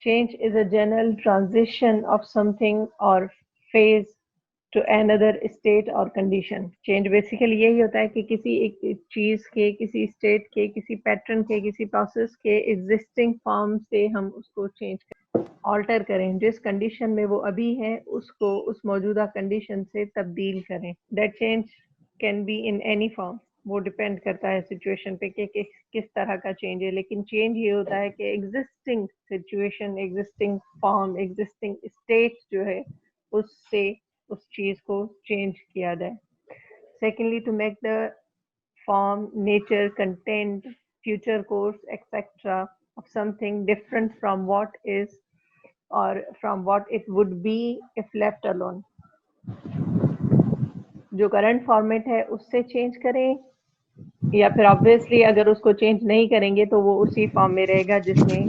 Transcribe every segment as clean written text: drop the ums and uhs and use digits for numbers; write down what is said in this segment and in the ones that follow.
Change is a general transition of something or phase to another state or condition. Change basically यही होता है कि किसी एक चीज के, किसी स्टेट के, किसी पैटर्न के, किसी प्रोसेस के एग्जिस्टिंग फॉर्म से हम उसको चेंज करें, ऑल्टर करें, जिस कंडीशन में वो अभी है उसको उस मौजूदा कंडीशन से तब्दील करें. That change can be in any form. वो डिपेंड करता है सिचुएशन पे कि किस तरह का चेंज है, लेकिन चेंज ये होता है कि existing situation, existing form, existing state जो है उससे उस चीज को चेंज किया जाए. Secondly, to make the form, nature, content, future course, etc. of something different from what is or from what it would be if left alone. जो current format है उससे चेंज करें, या फिर ऑब्वियसली अगर उसको चेंज नहीं करेंगे तो वो उसी फॉर्म में रहेगा जिसमें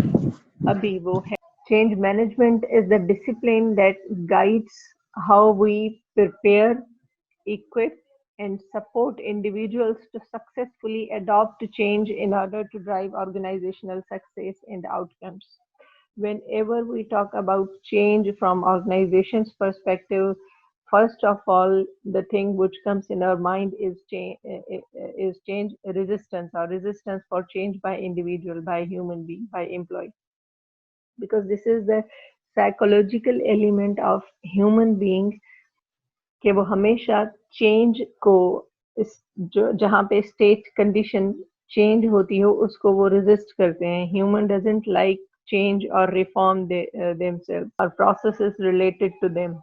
अभी वो है. Change management is the discipline that guides how we prepare, equip, and support individuals to successfully adopt change in order to drive organizational success and outcomes. Whenever we talk about change from organization's perspective, first of all, the thing which comes in our mind is change resistance, or resistance for change by individual, by human being, by employee, because this is the psychological element of human being कि वो हमेशा change को जो जहाँ पे state condition change होती हो उसको वो रेजिस्ट करते हैं. ह्यूमन डजंट लाइक चेंज और रिफॉर्म देमसेल्व्स और प्रोसेसेस रिलेटेड टू देम.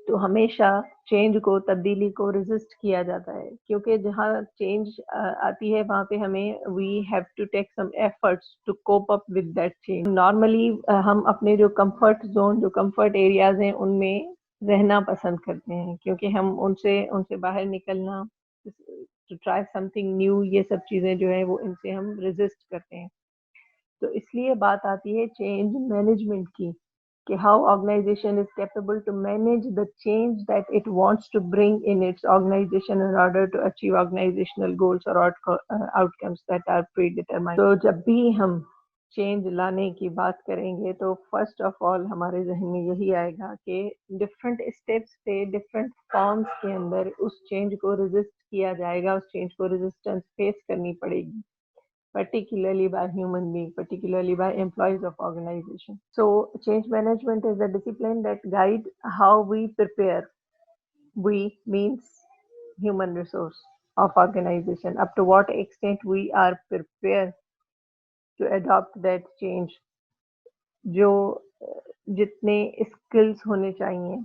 तो हमेशा चेंज को, तब्दीली को रेजिस्ट किया जाता है, क्योंकि जहाँ चेंज आती है वहाँ पे हमें we have to take some efforts to cope up with that change. Normally हम अपने जो कंफर्ट जोन, जो कंफर्ट एरियाज हैं उनमें रहना पसंद करते हैं, क्योंकि हम उनसे उनसे बाहर निकलना, टू ट्राई समथिंग न्यू, ये सब चीज़ें जो है वो इनसे हम रेजिस्ट करते हैं. तो इसलिए बात आती है चेंज मैनेजमेंट की, कि how organization is capable to manage the change that it wants to bring in its organization in order to achieve organizational goals or outcomes that are predetermined. तो जब भी हम चेंज लाने की बात करेंगे तो फर्स्ट ऑफ ऑल हमारे जहन में यही आएगा कि डिफरेंट स्टेप्स पे, डिफरेंट फॉर्म्स के अंदर उस चेंज को रेजिस्ट किया जाएगा, उस चेंज को रेजिस्टेंस फेस करनी पड़ेगी, particularly by human beings, particularly by employees of organization. So change management is the discipline that guide how we prepare. We means human resource of organization, up to what extent we are prepared to adopt that change. जो जितने skills होने चाहिए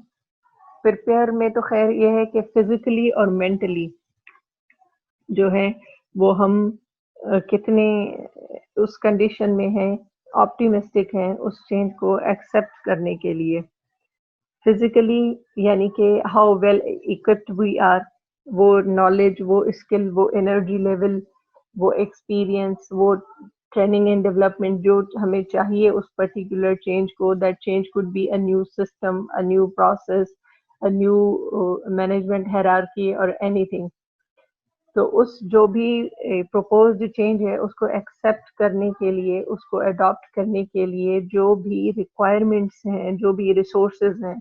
prepare में, तो खैर ये है कि फिजिकली और मेंटली जो है वो हम कितने उस कंडीशन में हैं, ऑप्टिमिस्टिक हैं उस चेंज को एक्सेप्ट करने के लिए. फिजिकली यानी कि how well equipped we are, वो नॉलेज, वो स्किल, वो एनर्जी लेवल, वो एक्सपीरियंस, वो ट्रेनिंग एंड डेवलपमेंट जो हमें चाहिए उस पर्टिकुलर चेंज को. That change could be a new system, a new process, a new management hierarchy और एनीथिंग. तो उस जो भी प्रपोज्ड चेंज है उसको एक्सेप्ट करने के लिए, उसको अडॉप्ट करने के लिए जो भी रिक्वायरमेंट्स हैं, जो भी रिसोर्सेज हैं,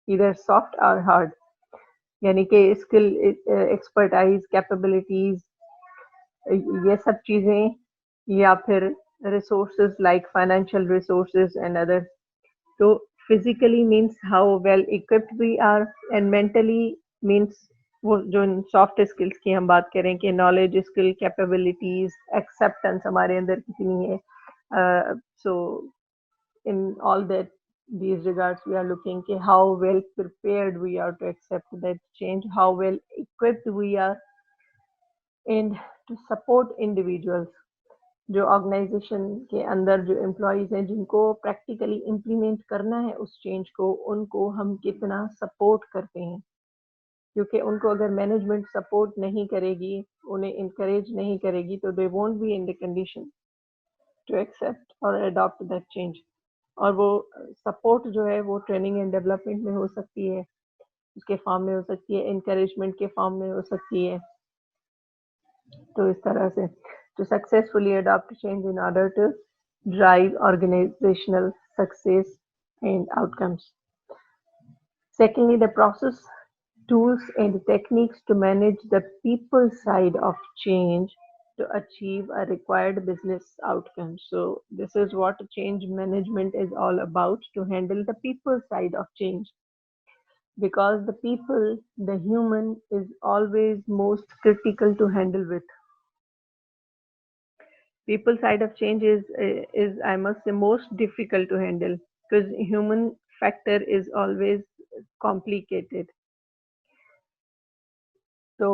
इधर सॉफ्ट और हार्ड, यानी कि स्किल, एक्सपर्टाइज, कैपेबिलिटीज, ये सब चीज़ें, या फिर resources like financial resources and other. तो physically means how well equipped we are, and mentally means वो जो सॉफ्ट स्किल्स की हम बात करें कि नॉलेज, स्किल, कैपेबिलिटीज, एक्सेप्टेंस हमारे अंदर कितनी है. So in all that, these regards we are looking at how well prepared we are to accept that change, how well equipped we are, and to support individuals. जो organisation के अंदर जो employees हैं जिनको प्रैक्टिकली इम्प्लीमेंट करना है उस change को, उनको हम कितना सपोर्ट करते हैं, क्योंकि उनको अगर मैनेजमेंट सपोर्ट नहीं करेगी, उन्हें इनकरेज नहीं करेगी, तो they won't be in the condition to accept और अडॉप्ट दैट चेंज. और वो सपोर्ट जो है वो ट्रेनिंग एंड डेवलपमेंट में हो सकती है, उसके फॉर्म में हो सकती है, इनकरेजमेंट के फॉर्म में हो सकती है. तो इस तरह से to successfully adopt change in order to drive organizational success and outcomes. Secondly, the process, tools, and techniques to manage the people side of change to achieve a required business outcome. So, this is what change management is all about, to handle the people side of change. Because the people, the human, is always most critical to handle with. People side of change is I must say most difficult to handle, because human factor is always complicated. तो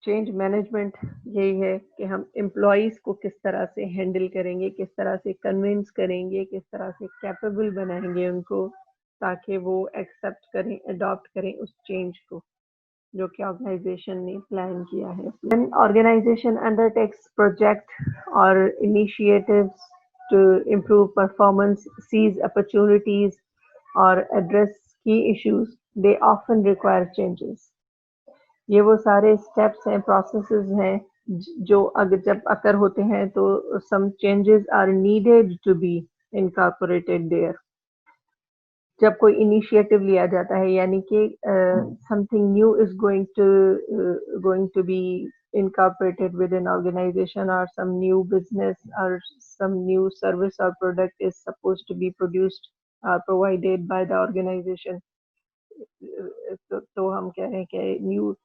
change management यही है कि हम employees को किस तरह से handle करेंगे, किस तरह से कन्विंस करेंगे, किस तरह से कैपेबल बनाएंगे उनको, ताकि वो एक्सेप्ट करें, अडॉप्ट करें उस चेंज को जो कि ऑर्गेनाइजेशन ने प्लान किया है. When organization undertakes project or initiatives to improve performance, seize opportunities, or address key issues, they often require changes. ये वो सारे स्टेप्स हैं, प्रोसेसेस हैं जो अगर जब अकर होते हैं तो some changes are needed to be incorporated there. जब कोई इनिशिएटिव लिया जाता है, यानी कि something new is going to be incorporated within organization, or some new business or some new service or product is supposed to be produced or provided by the organization. तो हम कह रहे हैं कि new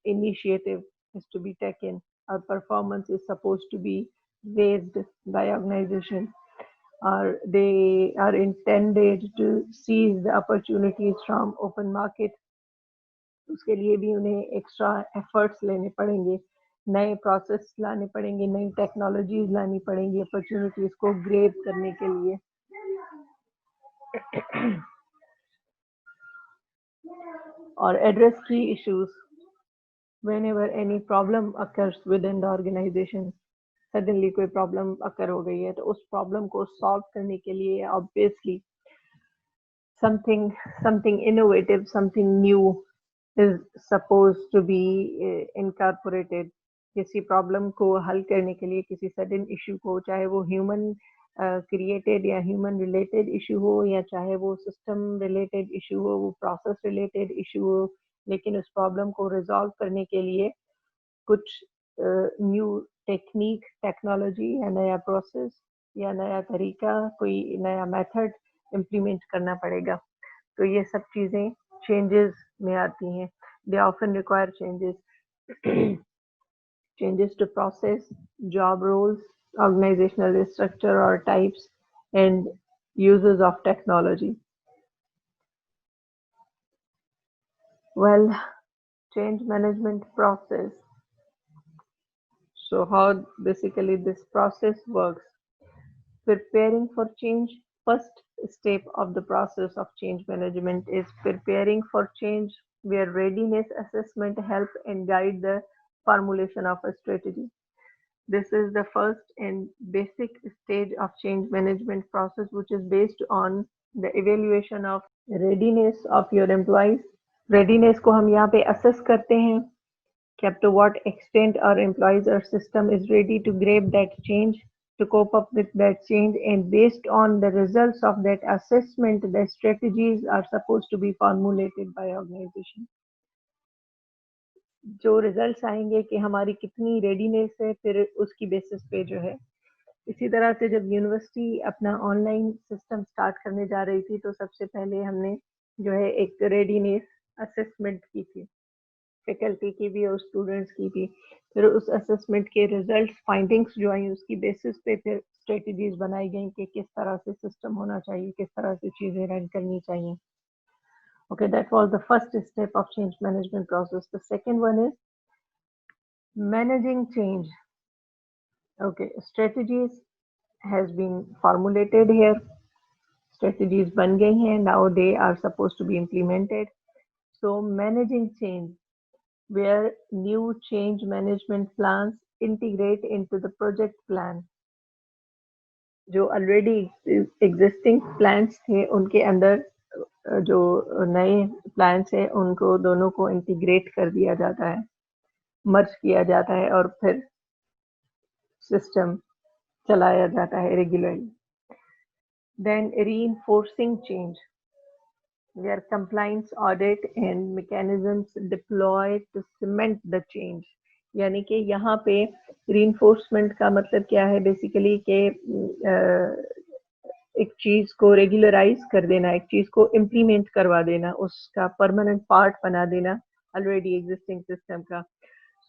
initiative is to be taken, or performance is supposed to be raised by organization, or they are intended to seize the opportunities from open market. उसके लिए भी उन्हें एक्स्ट्रा एफर्ट्स लेने पड़ेंगे, नए प्रोसेस लाने पड़ेंगे, नई टेक्नोलॉजीज लानी पड़ेंगी अपॉर्चुनिटीज को ग्रेब करने के लिए. और एड्रेस की issues whenever any problem occurs within the organization. Suddenly कोई प्रॉब्लम अकर हो गई है तो उस प्रॉब्लम को सॉल्व करने के लिए obviously something innovative, something new is supposed to be incorporated. किसी प्रॉब्लम को हल करने के लिए, किसी सडन इशू को, चाहे वो ह्यूमन क्रिएटेड या ह्यूमन रिलेटेड इशू हो, या चाहे वो सिस्टम रिलेटेड इशू हो, वो प्रोसेस रिलेटेड इशू हो, लेकिन उस प्रॉब्लम को रिजॉल्व करने के लिए कुछ न्यू टेक्निक, टेक्नोलॉजी या नया प्रोसेस या नया तरीका, कोई नया मेथड इम्प्लीमेंट करना पड़ेगा. तो ये सब चीज़ें चेंजेस में आती हैं. They often require changes, changes to process, job roles, organizational structure or types, and uses of technology. Well, change management process. So how basically this process works. Preparing for change. First step of the process of change management is preparing for change, where readiness assessment help and guide the formulation of a strategy. This is the first and basic stage of change management process, which is based on the evaluation of readiness of your employees. Readiness को हम यहाँ पे assess करते हैं कि up to what extent our employees or system is ready to grab that change, to cope up with that change, and based on the results of that assessment, the strategies are supposed to be formulated by organization. जो results आएंगे कि हमारी कितनी readiness है, फिर उसकी basis पे जो है. इसी तरह से जब यूनिवर्सिटी अपना ऑनलाइन सिस्टम स्टार्ट करने जा रही थी, तो सबसे पहले हमने जो है एक रेडीनेस असेसमेंट की थी, फैकल्टी की भी और स्टूडेंट्स की भी. फिर उस असेसमेंट के रिजल्ट्स, फाइंडिंग्स जो आई, उसकी बेसिस पे फिर स्ट्रेटजीज बनाई गई कि किस तरह से सिस्टम होना चाहिए, किस तरह से चीज़ें रन करनी चाहिए. Okay, that was the first step of change management process. The second one is managing change. Okay, strategies has been formulated here. Strategies ban gayi hain, now they are supposed to be implemented. So managing change, where new change management plans integrate into the project plan. जो already existing plans थे, उनके अंदर जो नए plans है उनको दोनों को इंटीग्रेट कर दिया जाता है, मर्ज किया जाता है, और फिर सिस्टम चलाया जाता है regularly. Then reinforcing change, where compliance audit and mechanisms deployed to cement the change. यानी कि यहाँ पे reinforcement का मतलब क्या है बेसिकली कि एक चीज को रेगुलराइज कर देना, एक चीज को इम्प्लीमेंट करवा देना, उसका परमानेंट पार्ट बना देना ऑलरेडी एग्जिस्टिंग सिस्टम का।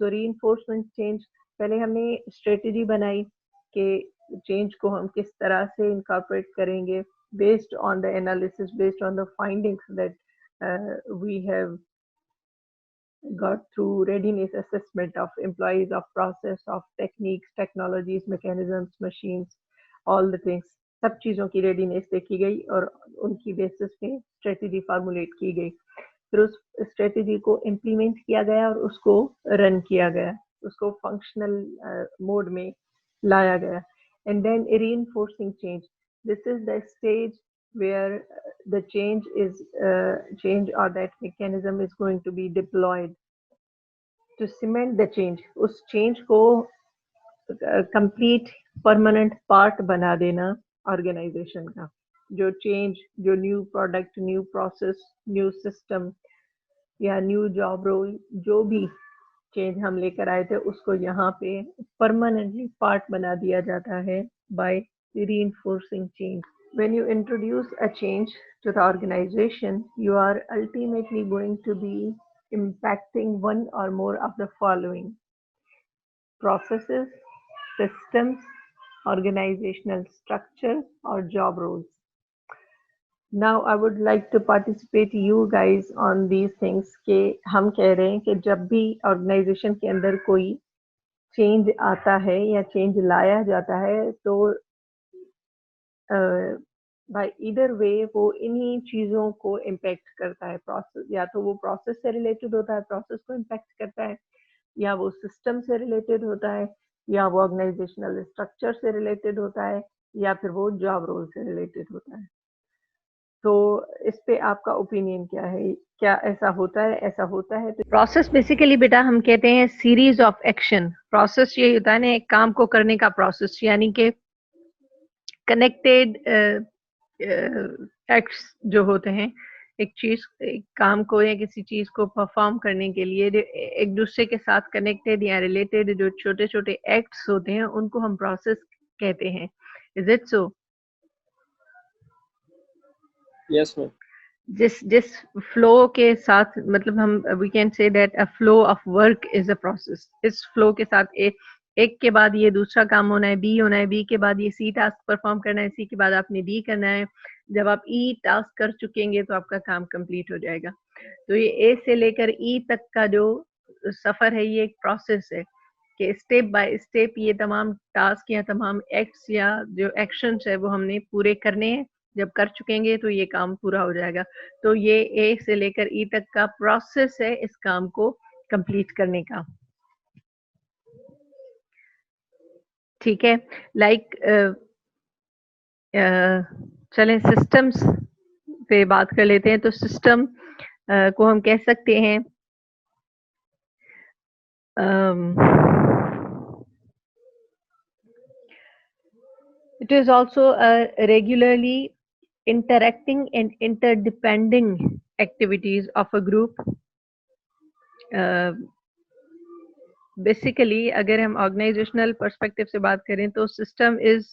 सो रीइंफोर्समेंट चेंज, पहले हमने स्ट्रेटेजी बनाई कि चेंज को हम किस तरह से इनकॉर्पोरेट करेंगे based on the analysis, based on the findings that we have got through readiness assessment of employees, of process, of techniques, technologies, mechanisms, machines, all the things. सब चीज़ों की रेडीनेस देखी गई और उनकी बेसिस पे स्ट्रेटेजी फार्मुलेट की गई, फिर उस स्ट्रेटेजी को इम्प्लीमेंट किया गया और उसको रन किया गया, उसको फंक्शनल मोड में लाया गया। And then reinforcing change, this is the stage where the change or that mechanism is going to be deployed to cement the change, उस change को complete permanent part बना देना organization का। जो change, जो new product, new process, new system या new job role, जो भी change हम लेकर आए थे उसको यहाँ पे permanently part बना दिया जाता है by reinforcing change. When you introduce a change to the organization, you are ultimately going to be impacting one or more of the following: processes, systems, organizational structure, or job roles. Now I would like to participate you guys on these things कि हम कह रहे हैं कि जब भी organization के अंदर कोई change आता है या change लाया जाता है तो बाय ईदर वे वो इन्हीं चीज़ों को इम्पैक्ट करता है। प्रोसेस या तो वो प्रोसेस से रिलेटेड होता है, प्रोसेस को इम्पैक्ट करता है, या वो सिस्टम से रिलेटेड होता है, या वो ऑर्गेनाइजेशनल स्ट्रक्चर से रिलेटेड होता है, या फिर वो जॉब रोल से रिलेटेड होता है। तो इस पे आपका ओपिनियन क्या है? क्या ऐसा होता है? ऐसा होता है तो प्रोसेस बेसिकली बेटा हम कहते हैं सीरीज ऑफ एक्शन। प्रोसेस ये होता है ना एक काम को करने का प्रोसेस, यानी कि कनेक्टेड एक्ट्स जो होते हैं एक चीज, एक काम को या किसी चीज को परफॉर्म करने के लिए एक दूसरे के साथ कनेक्टेड या रिलेटेड जो छोटे छोटे एक्ट्स होते हैं उनको हम प्रोसेस कहते हैं। Is it so? Yes ma'am. जिस फ्लो के साथ, मतलब हम we can say that a flow of work is a process. इस फ्लो के साथ एक के बाद ये दूसरा काम होना है, बी होना है, बी के बाद ये सी टास्क परफॉर्म करना है, सी के बाद आपने डी करना है। जब आप ई टास्क कर चुकेंगे तो आपका काम कंप्लीट हो जाएगा। तो ये ए से लेकर ई तक का जो सफर है ये एक प्रोसेस है कि स्टेप बाय स्टेप ये तमाम टास्क या तमाम एक्ट्स या जो एक्शंस है वो हमने पूरे करने हैं। जब कर चुकेंगे तो ये काम पूरा हो जाएगा। तो ये ए से लेकर ई तक का प्रोसेस है इस काम को कंप्लीट करने का। ठीक है, लाइक चलें सिस्टम्स पे बात कर लेते हैं। तो सिस्टम को हम कह सकते हैं it is also a regularly interacting and interdepending activities of a group. Basically अगर हम ऑर्गेनाइजेशनल पर्सपेक्टिव से बात करें तो system is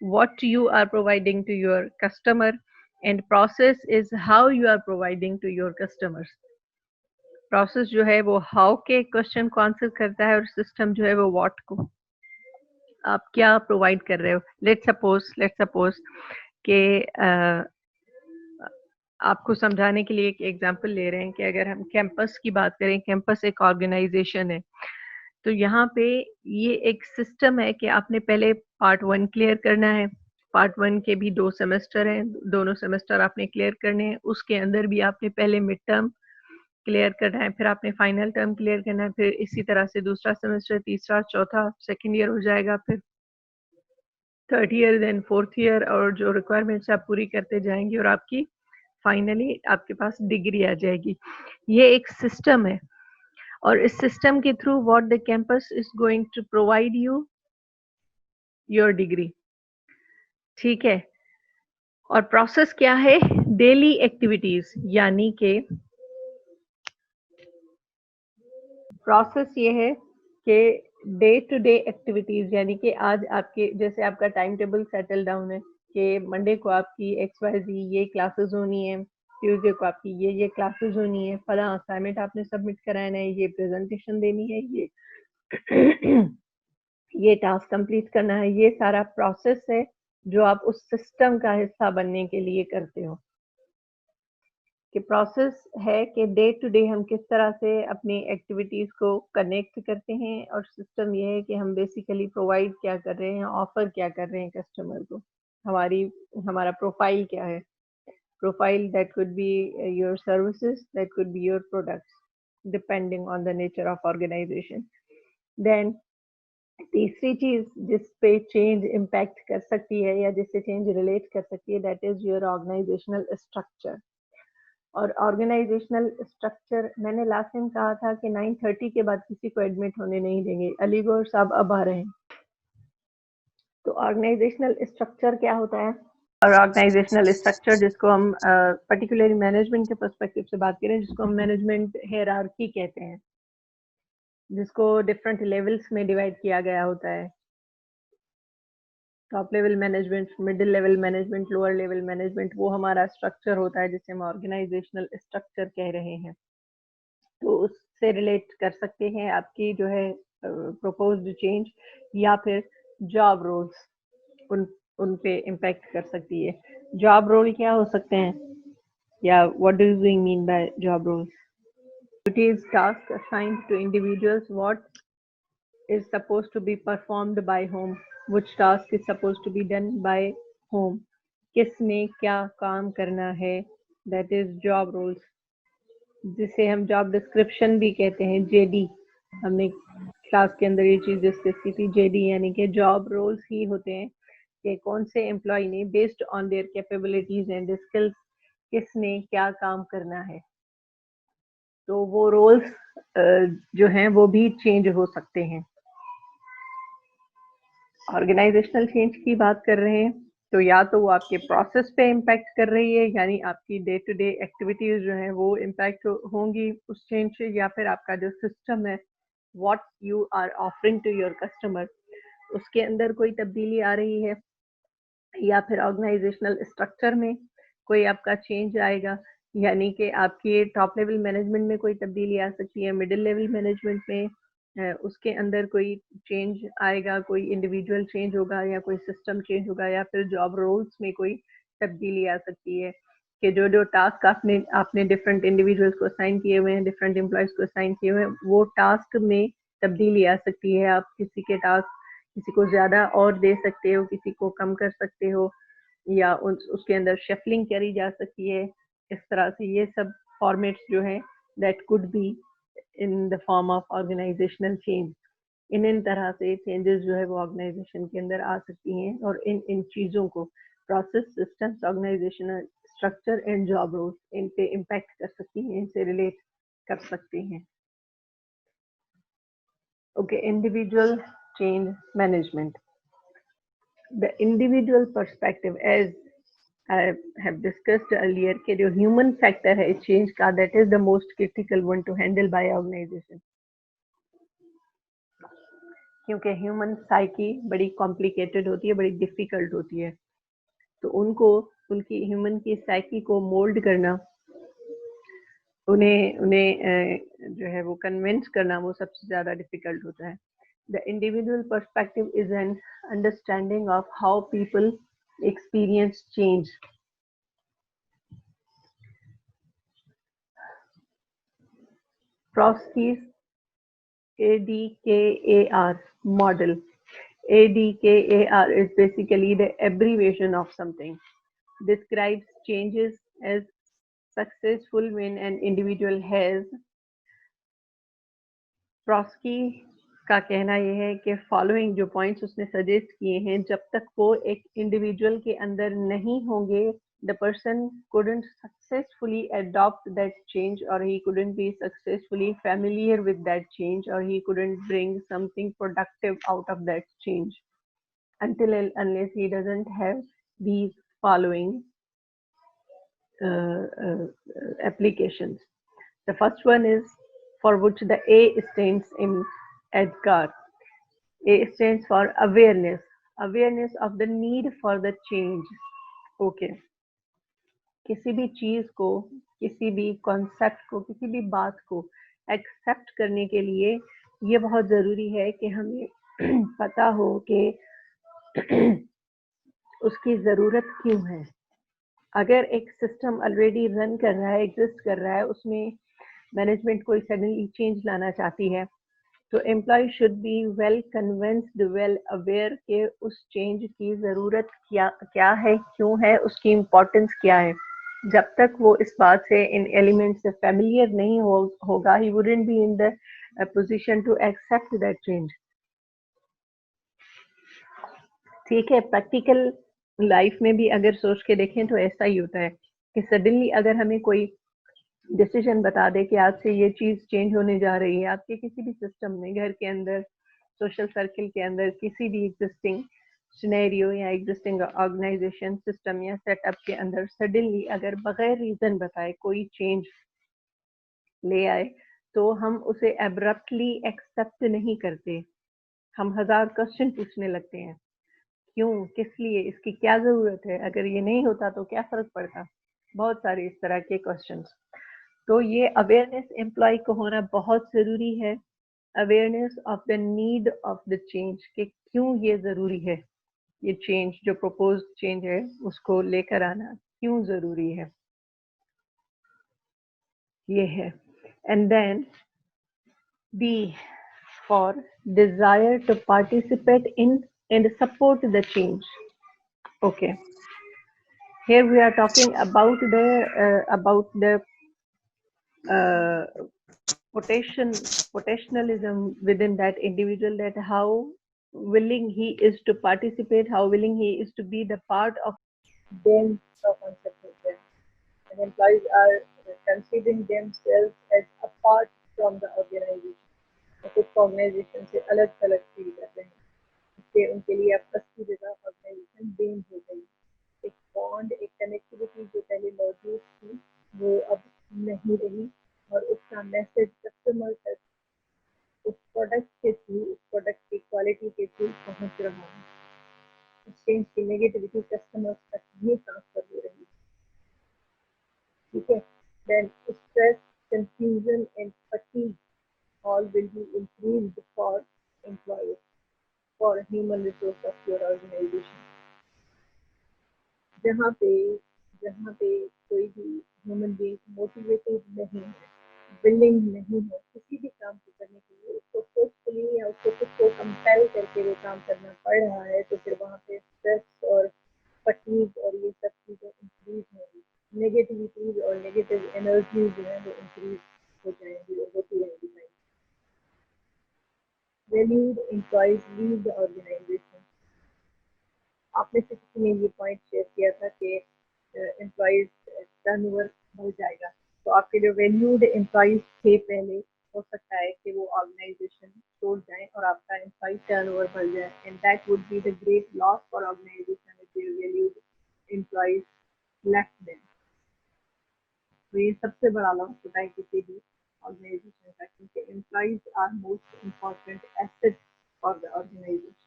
what you are providing to your customer and process is how you are providing to your customers. Process जो है वो how के क्वेश्चन को आंसर करता है और सिस्टम जो है वो व्हाट को, आप क्या प्रोवाइड कर रहे हो। लेट्स सपोज कि आपको समझाने के लिए एक एग्जांपल ले रहे हैं कि अगर हम कैंपस की बात करें, कैंपस एक ऑर्गेनाइजेशन है, तो यहाँ पे ये एक सिस्टम है कि आपने पहले पार्ट 1 क्लियर करना है। पार्ट 1 के भी 2 सेमेस्टर हैं, दोनों सेमेस्टर आपने क्लियर करने हैं। उसके अंदर भी आपने पहले मिड टर्म क्लियर करना है, फिर आपने फाइनल टर्म क्लियर करना है, फिर इसी तरह से दूसरा सेमेस्टर, तीसरा, चौथा, सेकेंड ईयर हो जाएगा, फिर third year, then fourth year, और जो रिक्वायरमेंट्स आप पूरी करते जाएंगे और आपकी फाइनली आपके पास डिग्री आ जाएगी। ये एक सिस्टम है और इस सिस्टम के through what the campus is going to provide you your degree. ठीक है, और प्रोसेस क्या है? डेली एक्टिविटीज, यानी कि प्रोसेस ये है कि डे टू डे एक्टिविटीज, यानी कि आज आपके जैसे आपका टाइम टेबल सेटल डाउन है कि मंडे को आपकी XYZ ये क्लासेस होनी है, ट्यूसडे को आपकी ये क्लासेस होनी है, फला असाइनमेंट आपने सबमिट कराना है, ये प्रेजेंटेशन देनी है, ये टास्क कंप्लीट करना है। ये सारा प्रोसेस है जो आप उस सिस्टम का हिस्सा बनने के लिए करते हो। कि प्रोसेस है कि डे टू डे हम किस तरह से अपनी एक्टिविटीज को कनेक्ट करते हैं, और सिस्टम ये है कि हम बेसिकली प्रोवाइड क्या कर रहे हैं, ऑफर क्या कर रहे हैं कस्टमर को। हमारी हमारा प्रोफाइल क्या है? Profile that could be your services, that could be your products, depending on the nature of organisation. Then तीसरी चीज जिस पे चेंज इम्पैक्ट कर सकती है या जिससे चेंज रिलेट कर सकती है, that is your organisational structure. और ऑर्गेनाइजेशनल स्ट्रक्चर, मैंने लास्ट टाइम कहा था कि 9:30 के बाद किसी को एडमिट होने नहीं देंगे। अलीगढ़ साहब अब आ रहे हैं। तो ऑर्गेनाइजेशनल स्ट्रक्चर क्या होता है? और ऑर्गेनाइजेशनल स्ट्रक्चर जिसको हम पर्टिकुलरली मैनेजमेंट के पर्सपेक्टिव से बात करें, जिसको हम मैनेजमेंट हायरार्की कहते हैं, जिसको डिफरेंट लेवल्स में डिवाइड किया गया होता है। Top level management, middle level management, lower level management, वो हमारा स्ट्रक्चर होता है जिसे हम ऑर्गेनाइजेशनल स्ट्रक्चर कह रहे हैं। तो उससे रिलेट कर सकते हैं आपकी जो है प्रपोज्ड चेंज, या फिर जॉब रोल्स उन उन पे इम्पैक्ट कर सकती है। जॉब रोल क्या हो सकते हैं, या what do you mean by job roles? Duties, tasks assigned to individuals, what is supposed to be performed by whom, which task is supposed to be done by whom, किसने क्या काम करना है, that is job roles, जिसे हम job description भी कहते हैं, JD। हमने क्लास के अंदर ये चीज डिस्कस की थी। JD यानी कि जॉब रोल्स ही होते हैं कि कौन से एम्प्लॉय ने based on their capabilities and skills किसने क्या काम करना है। तो वो रोल्स जो हैं वो भी चेंज हो सकते हैं। ऑर्गेनाइजेशनल चेंज की बात कर रहे हैं तो या तो वो आपके प्रोसेस पे इम्पैक्ट कर रही है, यानी आपकी डे टू डे एक्टिविटीज जो हैं वो इम्पैक्ट होंगी उस चेंज से, या फिर आपका जो सिस्टम है, what you are offering to your customer, उसके अंदर कोई तब्दीली आ रही है, या फिर ऑर्गेनाइजेशनल स्ट्रक्चर में कोई आपका चेंज आएगा, यानी कि आपकी टॉप लेवल मैनेजमेंट में कोई तब्दीली आ सकती है, मिडिल लेवल मैनेजमेंट में उसके अंदर कोई चेंज आएगा, कोई इंडिविजुअल चेंज होगा, या कोई सिस्टम चेंज होगा, या फिर जॉब रोल्स में कोई तब्दीली आ सकती है कि जो जो टास्क आपने आपने डिफरेंट इंडिविजुअल्स को असाइन किए हुए हैं, डिफरेंट एम्प्लॉयज को असाइन किए हुए हैं, वो टास्क में तब्दीली आ सकती है। आप किसी के टास्क किसी को ज्यादा और दे सकते हो, किसी को कम कर सकते हो, या उसके अंदर शफलिंग करी जा सकती है। इस तरह से ये सब फॉर्मेट्स जो है that could be in the form of organizational change. इन तरह से चेंजेस जो है वो ऑर्गेनाइजेशन के अंदर आ सकती हैं, और इन इन चीज़ों को process, systems, organisational structure and job roles इन पे इम्पैक्ट कर सकती हैं, इनसे रिलेट कर सकती हैं। Okay, individual change management. The individual perspective, as I have discussed earlier, कि जो human factor है इस change का, that is the most critical one to handle by organization, क्योंकि ह्यूमन साइकी बड़ी कॉम्प्लिकेटेड होती है, बड़ी डिफिकल्ट होती है। तो उनको उनकी ह्यूमन की साइकी को मोल्ड करना, उन्हें उन्हें जो है वो कन्विंस करना, वो सबसे ज़्यादा डिफिकल्ट होता है। The individual perspective is an understanding of how people experience change. Prosky's ADKAR model. ADKAR is basically the abbreviation of something. Describes changes as successful when an individual has. प्रॉस्की का कहना यह है कि फॉलोइंग जो points उसने suggest किए हैं, जब तक वो एक इंडिविजुअल के अंदर नहीं होंगे, the person couldn't successfully adopt that change, or he couldn't be successfully familiar with that change, or he couldn't bring something productive out of that change until and unless he doesn't have these following applications. The first one is for which the A stands in EDGAR. A stands for awareness, awareness of the need for the change. Okay. किसी भी चीज को, किसी भी concept को, किसी भी बात को एक्सेप्ट करने के लिए ये बहुत जरूरी है कि हमें पता हो कि उसकी जरूरत क्यों है. अगर एक सिस्टम ऑलरेडी रन कर रहा है, एग्जिस्ट कर रहा है, उसमें मैनेजमेंट कोई सडनली चेंज लाना चाहती है, तो employ should be well convinced, well aware कि उस चेंज की ज़रूरत क्या है, क्यों है, उसकी इम्पोर्टेंस क्या है. जब तक वो इस बात से, इन एलिमेंट से फेमिलियर नहीं होगा, he wouldn't be in the position to accept that change. ठीक है, प्रैक्टिकल लाइफ में भी अगर सोच के देखें तो ऐसा ही होता है कि सडनली अगर हमें कोई डिसीजन बता दे कि आज से ये चीज चेंज होने जा रही है, आपके किसी भी सिस्टम में, घर के अंदर, सोशल सर्कल के अंदर, किसी भी एग्जिस्टिंग सिनेरियो या एग्जिस्टिंग ऑर्गेनाइजेशन सिस्टम या सेटअप के अंदर सडनली अगर बगैर रीजन बताए कोई चेंज ले आए, तो हम उसे एब्रप्टली एक्सेप्ट नहीं करते. हम हजार क्वेश्चन पूछने लगते हैं, क्यों, किस लिए, इसकी क्या जरूरत है, अगर ये नहीं होता तो क्या फर्क पड़ता. बहुत सारे इस तरह के क्वेश्चंस. तो ये अवेयरनेस एम्प्लॉय को होना बहुत जरूरी है. Awareness of the need of the change, कि क्यों ये जरूरी है, ये चेंज जो प्रपोज चेंज है उसको लेकर आना क्यों जरूरी है, ये है. And then B for desire to participate in and support the change. Okay, here we are talking about the uh, potentialism within that individual, that how willing he is to participate, how willing he is to be the part of them. Concept of them. And employees are considering themselves as apart from the organization. कुछ organisation से अलग थलग feel करते हैं, इससे उनके लिए अब 80 जगह ऑर्गेनाइजेशन बेंड हो गई. एक बॉन्ड, एक कनेक्टिविटी जो पहले मौजूद थी वो अब नहीं रही, और उसका मैसेज कस्टमर तक उस प्रोडक्ट के थ्रू, उस प्रोडक्ट की क्वालिटी के थ्रू पहुंच रहा है. उस चेंज की नेगेटिविटी कस्टमर्स तक ये ट्रांसफर हो रही है. ठीक है. Then stress, confusion and fatigue all will be increased for employees, for human resource of your organization. जहाँ पे कोई भी ह्यूमन बीइंग मोटिवेटेड नहीं है, विलिंग नहीं है किसी भी काम को करने के लिए, उसको फोर्सफुली या उसको खुद को कंपेल करके वो काम करना पड़ रहा है, तो फिर वहाँ पे स्ट्रेस और फटीग और ये सब चीज़ें इंक्रीज होंगी. नेगेटिविटीज और नेगेटिव एनर्जी जो है वो इंक्रीज हो जाएंगी और होती रहेंगी. Valued employees leave the organization. आप में से किसी ने ये पॉइंट शेयर किया था कि एम्प्लॉइज टर्नओवर बढ़ जाएगा, तो आपके जो वैल्यूड एम्प्लॉइज थे पहले, हो सकता है कि वो ऑर्गेनाइजेशन छोड़ जाएं और आपका एम्प्लॉय टर्नओवर बढ़ जाए, and that would be the great loss for organisation if their valued employees left them. तो ये सबसे बड़ा लॉस होता है किसी भी ऑर्गेनाइजेशन का, क्योंकि employees are most important asset for the organisation.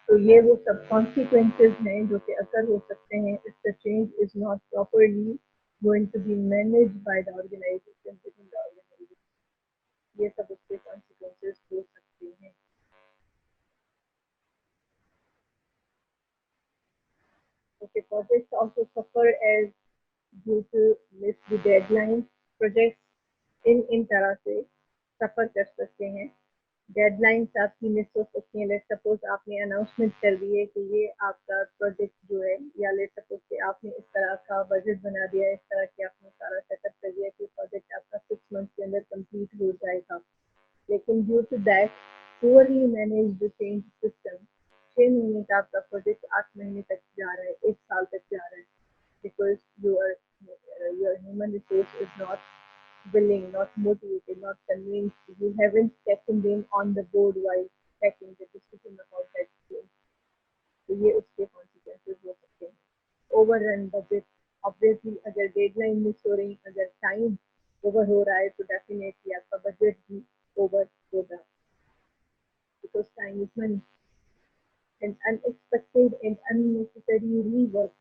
तो ये वो सब कॉन्सिक्वेंसेज हैं जो कि अगर हो सकते हैं if the change is not properly going to be managed by the organisation within the organisation. ये सब उसके कॉन्सिक्वेंसेज हो सकते हैं. Okay, projects also suffer as due to miss the deadline. Projects इन तरह से सफर कर सकते हैं. डेडलाइंस आपकी मिस हो सकती हैं. लेट सपोज आपने अनाउंसमेंट कर दी है कि ये आपका प्रोजेक्ट जो है, या लेट सपोज कि आपने इस तरह का बजट बना दिया है, इस तरह की आपने सारा सेटअप कर दिया कि प्रोजेक्ट आपका 6 मंथ के अंदर कंप्लीट हो जाएगा, लेकिन due to that poorly managed change system 6 महीने का आपका प्रोजेक्ट 8 महीने तक जा रहा है, 1 साल तक जा रहा है, because your human resource is not willing, not motivated, not convinced. You haven't taken them on the board while taking the decision about that change. तो ये उसके consequences हो सकते हैं. Overrun budget ऑब्वियसली अगर डेडलाइन मिस हो रही, अगर टाइम ओवर हो रहा है तो डेफिनेटली आपका बजट भी ओवर होगा, because time is money and unexpected and unnecessary rework,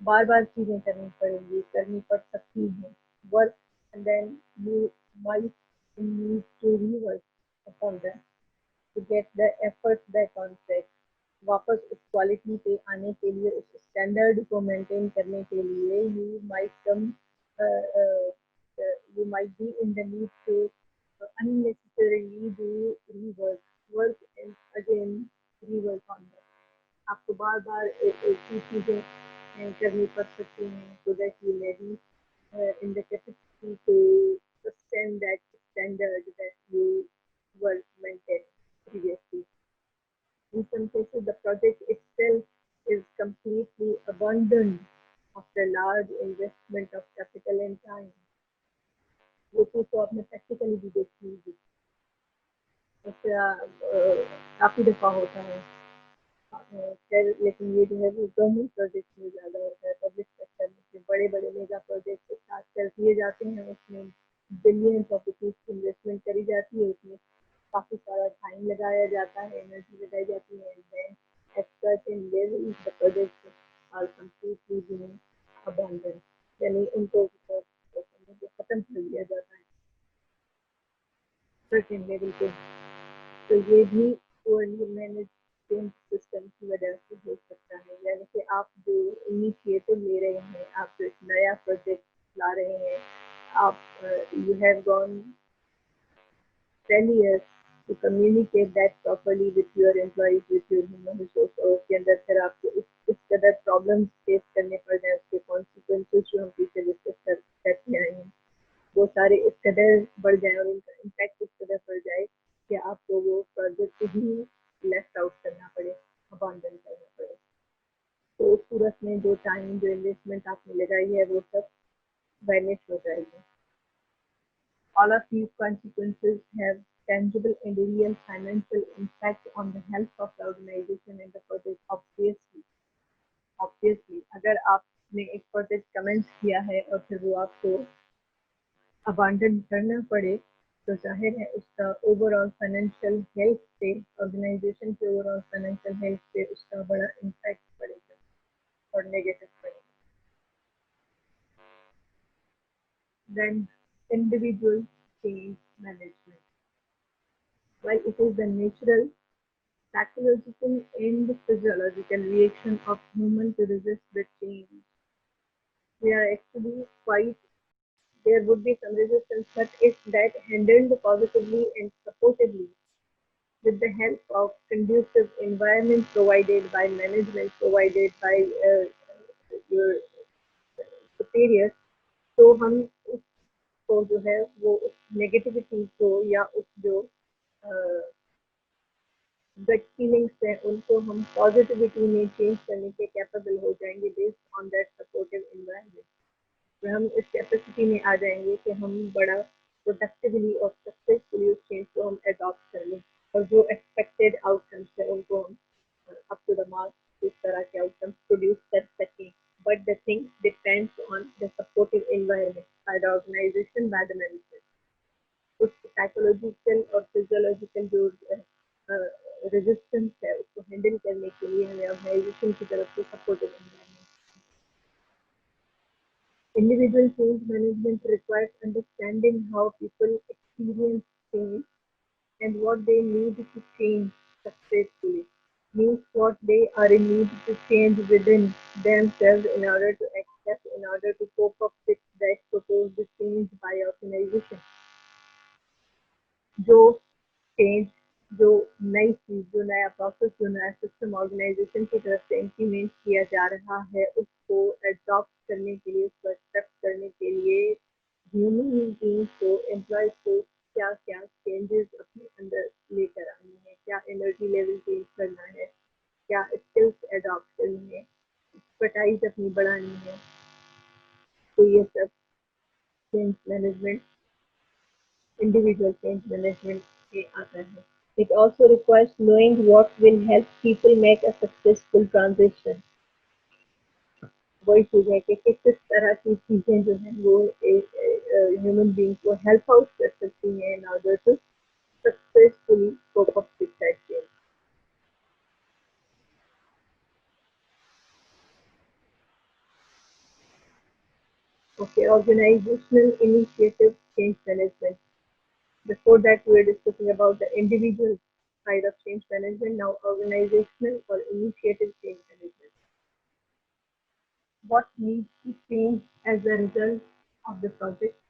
बार बार चीजें करनी पड़ेंगी, करनी पड़ सकती हैं work, and then you might need to rework upon that to get the efforts back on track, वापस उस क्वालिटी पे आने के लिए, उस स्टैंडर्ड को मेंटेन करने के लिए you might come, you might be in the need to unnecessarily do rework, work and again rework on that. आपको बार बार एक ही चीजें करनी पड़ सकती हैं so that you may be in the capacity to sustain that standard that you were maintained previously. In some cases, the project itself is completely abandoned after large investment of capital and time. वो चीज़ तो आपने practically भी देखी होगी, ऐसा काफ़ी दफ़ा होता है। खैर लेकिन ये जो है वो गवर्नमेंट प्रोजेक्ट में ज़्यादा होता है, पब्लिक सेक्टर में बड़े बड़े मेगा प्रोजेक्ट स्टार्ट कर दिए जाते हैं, उसमें बिलियंस ऑफ रुपीज़ की इन्वेस्टमेंट करी जाती है, उसमें काफ़ी सारा टाइम लगाया जाता है, एनर्जी लगाई जाती है, and then at certain levels the projects are completely being abandoned, यानी उनको खत्म कर दिया जाता है certain level पे। तो ये भी poorly managed change system की वजह से हो सकता है, यानी कि आप जो इनिशिएटिव ले रहे हैं, आप जो एक नया प्रोजेक्ट ला रहे हैं, आप you have gone 10 years to communicate that properly with your employees, with your human resource, और उसके अंदर फिर आपको इस कदर प्रॉब्लम फेस करने पड़ जाए, उसके कॉन्सिक्वेंसेस जो हम पीछे डिस्कस करते आए हैं वो सारे इस कदर बढ़ जाए और उनका इम्पैक्ट इस कदर बढ़ जाए कि आपको वो प्रोजेक्ट ही लेफ्ट आउट करना पड़े, अबांडन करना पड़े। तो उस सूरत में जो टाइम, जो इन्वेस्टमेंट आपने लगाई है वो सब वैनिश हो जाएगी। All of these consequences have tangible and real financial impact on the health of the organization and the project. Obviously, अगर आपने एक प्रोजेक्ट कमेंस किया है और फिर वो आपको अबांडन करना पड़े तो जाहिर है उसका ओवरऑल फाइनेंशियल हेल्थ पे, ऑर्गेनाइजेशन के ओवरऑल फाइनेंशियल हेल्थ पे उसका बड़ा इम्पैक्ट पड़ेगा और नेगेटिव पड़ेगा। Then individual change management. While it is the natural, psychological and physiological reaction of human to resist the change, they are actually quite, there would be some resistance, but if that handled positively and supportively with the help of conducive environment provided by management, provided by your superiors, तो हम उसको जो है वो उस negativity को या उस जो गट फीलिंग्स है उनको हम पॉजिटिविटी में चेंज करने के कैपेबल हो जाएंगे based on that supportive environment. तो हम इस कैपेसिटी में आ जाएंगे कि हम बड़ा प्रोडक्टिवली और सक्सेसफुली उस चेंज को हम अडॉप्ट कर लें और जो एक्सपेक्टेड आउटकम्स है उनको हम अप टू द मार्क इस तरह के आउटकम्स प्रोड्यूस कर सकें। But the thing depends on the supportive environment by the organisation, by the management. उस साइकोलॉजिकल और फिजियोलॉजिकल जो रेजिस्टेंस है उसको हैंडल करने के लिए हमें ऑर्गेनाइजेशन की तरफ से supportive environment. Individual change management requires understanding how people experience change and what they need to change successfully. Means what they are in need to change within themselves in order to accept, in order to cope up with that proposed change by organization. जो change, जो नई चीज, जो नया process, जो नया system organisation की तरफ से इम्प्लीमेंट किया जा रहा है उसको एडॉप्ट करने के लिए, उसको एक्सेप्ट करने के लिए ह्यूमन बींग्स को, एम्प्लॉयज को क्या क्या चेंजेस अपने अंदर लेकर आनी है, क्या एनर्जी लेवल चेंज करना है, क्या स्किल्स एडॉप्ट करनी है, एक्सपर्टाइज अपनी बढ़ानी है। तो ये सब change management, individual change management के आता है। It also requires knowing what will help people make a successful transition. वही चीज है कि किस तरह की चीजें जो हैं वो एक ह्यूमन बीइंग को हेल्प आउट कर सकती हैं in order to successfully cope up with that change. Okay, organizational initiative change management. Before that, we were discussing about the individual side of change management. Now, organizational or initiative change management. What needs to change as a result of the project,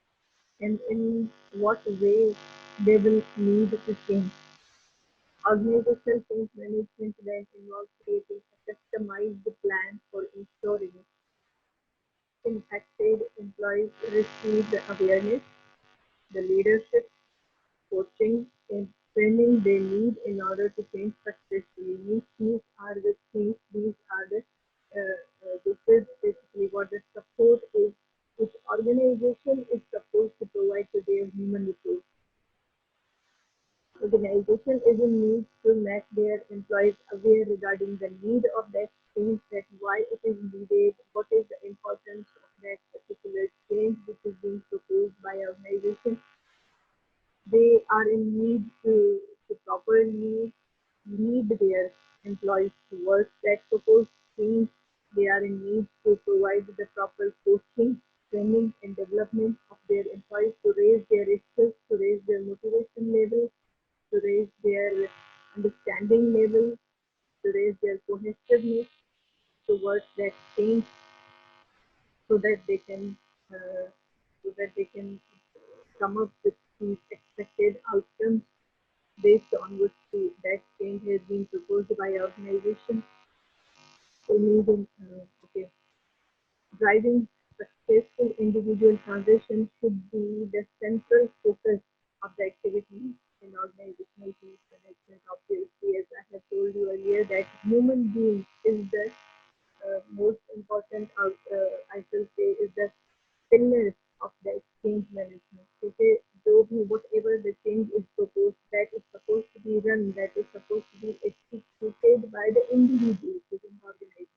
and in what way they will need to change. Organizational change management then involves creating a customized plan for ensuring impacted employees receive the awareness, the leadership, coaching, and training they need in order to change successfully. These are the things, these are the, this is basically what the support is, which organization is supposed to provide to their human resource. Organization is in need to make their employees aware regarding the need of that change, that why it is needed, what is the importance of that particular change which is being proposed by organization. They are in need to properly lead their employees towards that proposed change. They are in need to provide the proper coaching, training, and development of their employees to raise their skills, to raise their motivation level, to raise their understanding level, to raise their cohesiveness towards that change, so that they can uh, so that they can come up with these expected outcomes based on which that change has been proposed by organization. So needing okay, driving successful individual transition should be the central focus of the activity in organizational change management. Obviously, as I have told you earlier, that human being is the most important, I will say, is the pillar of the change management. Okay, though whatever the change is proposed, that is supposed to be run, that is supposed to be executed by the individuals within the organization.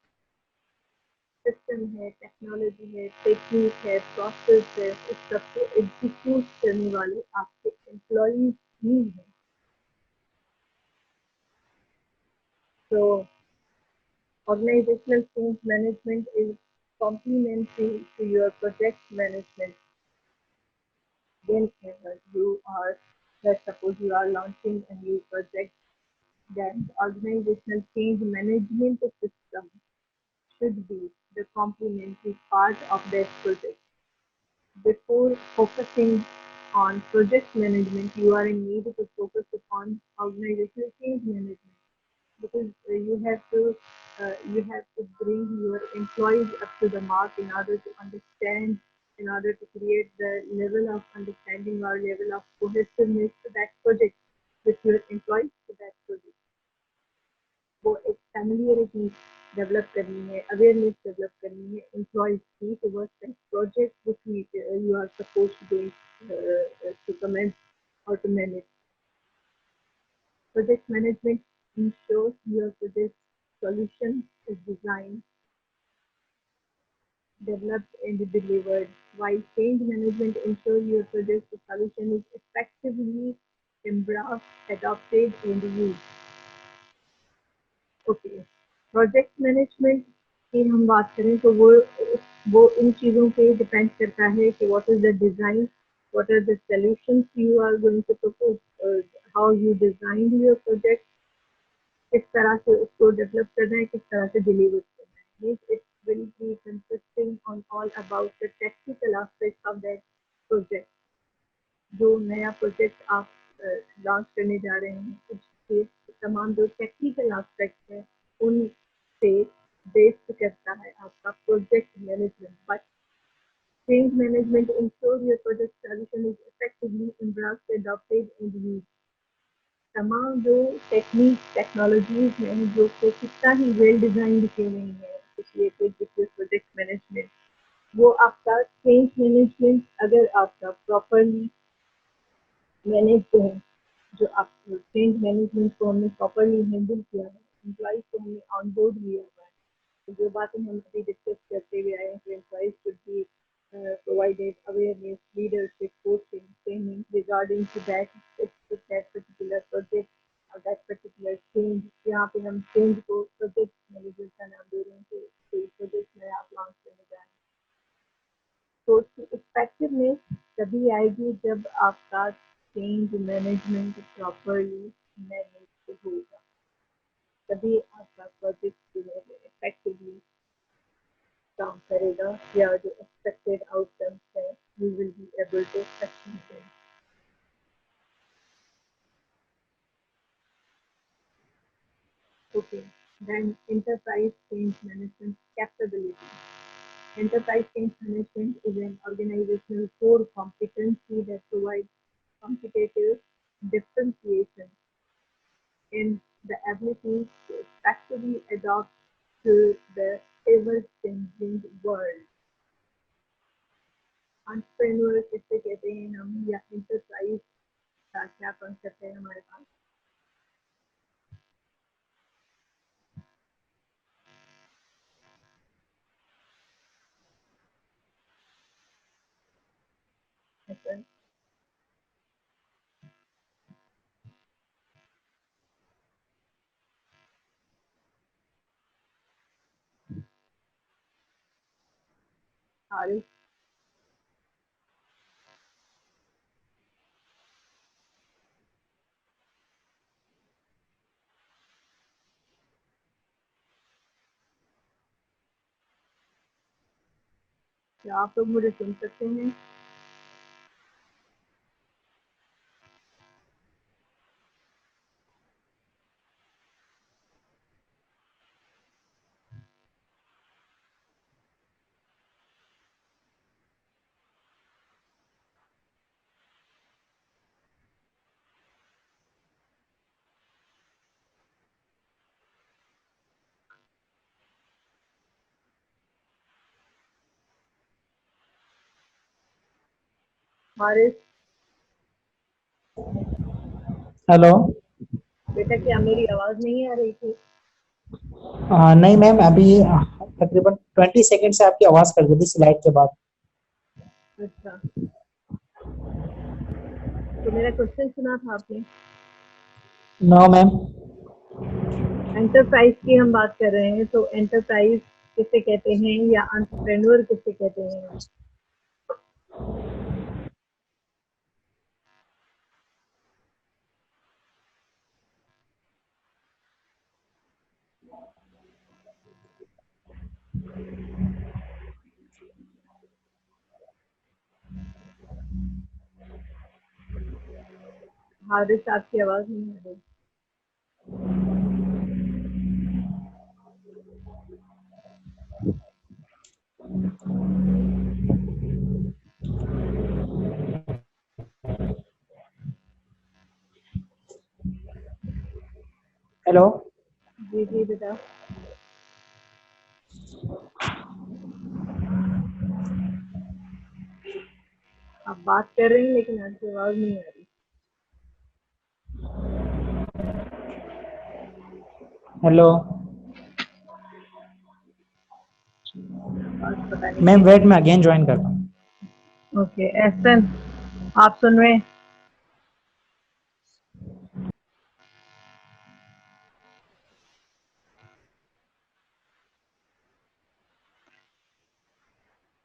System है, technology है, technique है, process है, इस सबको execute करने वाले आपके employees ही हैं. So organizational change management is complementary to your project management. Whenever you are, let's suppose you are launching a new project, then the organizational change management system should be the complementary part of that project. Before focusing on project management, you are in need to focus upon organizational change management, because you have to bring your employees up to the mark in order to understand, in order to create the level of understanding or level of cohesiveness to that project with your employees to that project. वो एक familiarity develop करनी है, awareness develop करनी है employees की towards that project which you are supposed to do to commence or to manage. Project management ensures your project solution is designed, developed, and delivered, while change management ensures your project solution is effectively embraced, adopted, and used. Okay, project management की हम बात करें तो वो इन चीज़ों पे depend करता है कि what is the design, what are the solutions you are going to propose, how you design your project, किस तरह से उसको डेवलप करना है, किस तरह से डिलीवर करना है. Means it will be consisting on all about the technical aspect of that project. जो नया प्रोजेक्ट आप लॉन्च करने जा रहे हैं, उसके तमाम जो टेक्निकल एस्पेक्ट है उन पे बेस्ड करता है आपका project management. But change management ensure your project solution is effectively embraced, adopted and used. तमाम जो टेक्नोलॉजीज हैं जो कि कितना ही वेल डिजाइन क्यों नहीं है associated with your project management, वो आपका चेंज मैनेजमेंट अगर आपका प्रॉपरली मैनेज है, जो आप चेंज मैनेजमेंट को हमने प्रॉपरली हैंडल किया है, एम्प्लॉइज को हमने ऑनबोर्ड लिया हुआ है, जो बातें हम अभी डिस्कस करते हुए आए हैं, employees should be provided awareness, leadership, coaching, training regarding to that particular project or that particular change. यहाँ पे हम change को project manager का नाम दे रहे हैं कि कोई project नया आप launch करने जा रहे हैं। तो उसकी effectiveness तभी आएगी जब आपका change management properly managed होगा, तभी आपका project जो है effectively काम करेगा या जो expected outcomes है you will be able to achieve them. Okay, then enterprise change management capability. Enterprise change management is an organizational core competency that provides competitive differentiation in the ability to effectively adapt to the ever-changing world. Entrepreneur किससे कहते हैं हम या enterprise का क्या concept है हमारे पास? Okay. Arif, क्या आप लोग मुझे सुन सकते हैं? आरिफ, हेलो। बेटा क्या मेरी आवाज नहीं आ रही थी? नहीं मैम, अभी तकरीबन 20 सेकंड से आपकी आवाज कट गई थी स्लाइड के बाद। अच्छा, तो मेरा क्वेश्चन सुना था आपने? No ma'am. एंटरप्राइज की हम बात कर रहे हैं, तो एंटरप्राइज किसे कहते हैं या एंटरप्रेन्योर किसे कहते हैं? हारिस, आपकी आवाज नहीं आ रही। हेलो। जी जी बेटा, आप बात कर रहे हैं लेकिन आपकी आवाज नहीं आ रही। हेलो आवाज पता नहीं मैम, कैसे। वेट मैं अगेन ज्वाइन करता हूँ। ओके, एहसन, आप सुन रहे हैं?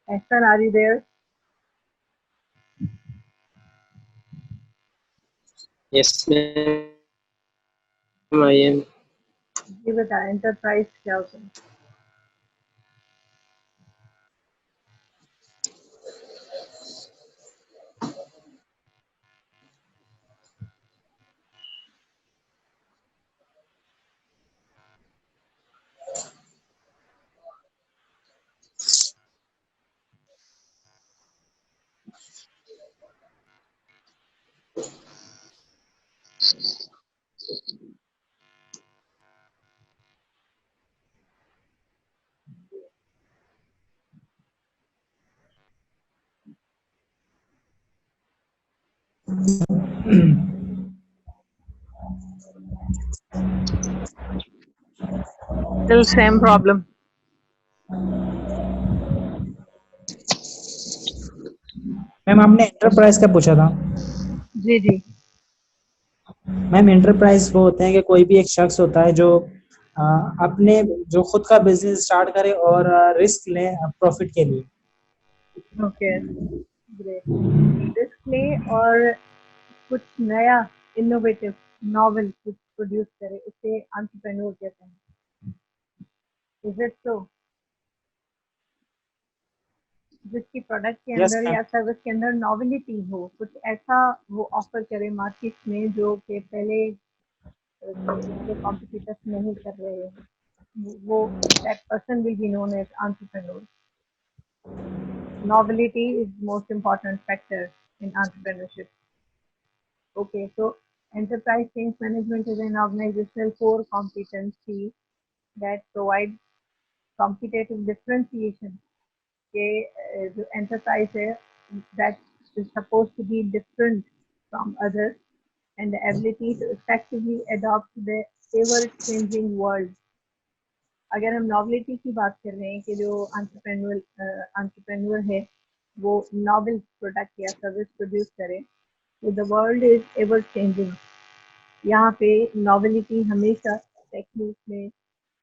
Ehsan, are you there? Yes, ma'am, I am. जी बेटा, एंटरप्राइज क्या होता है? Still same problem. मैम आपने एंटरप्राइज का पूछा था। जी जी। मैम एंटरप्राइज वो होते हैं कि कोई भी एक शख्स होता है जो अ, अपने जो खुद का बिजनेस स्टार्ट करे और रिस्क ले प्रॉफिट के लिए। Okay great. रिस्क ले और कुछ नया इनोवेटिव नॉवल कुछ प्रोड्यूस करे, उसे एंटरप्रेन्योर कहते हैं। इज इट सो? जिसकी प्रोडक्ट के यस अंदर मैम। या सर्विस के अंदर नॉवेलिटी हो, कुछ ऐसा वो ऑफर करे मार्केट में जो कि पहले उसके कॉम्पिटिटर्स नहीं कर रहे हैं, वो that person will be known as entrepreneur. Novelty is most important factor in entrepreneurship. Okay, so enterprise change management is an organizational core competency that provides competitive differentiation. के जो enterprise है that is supposed to be different from others and the ability to effectively adopt the ever changing world. अगर हम नॉवेलिटी की बात कर रहे हैं कि जो एंटरप्रेन्योर है वो नॉवेल प्रोडक्ट या सर्विस प्रोड्यूस करे, तो the world is ever changing. यहाँ पे नॉवेलिटी हमेशा टेक्निक में,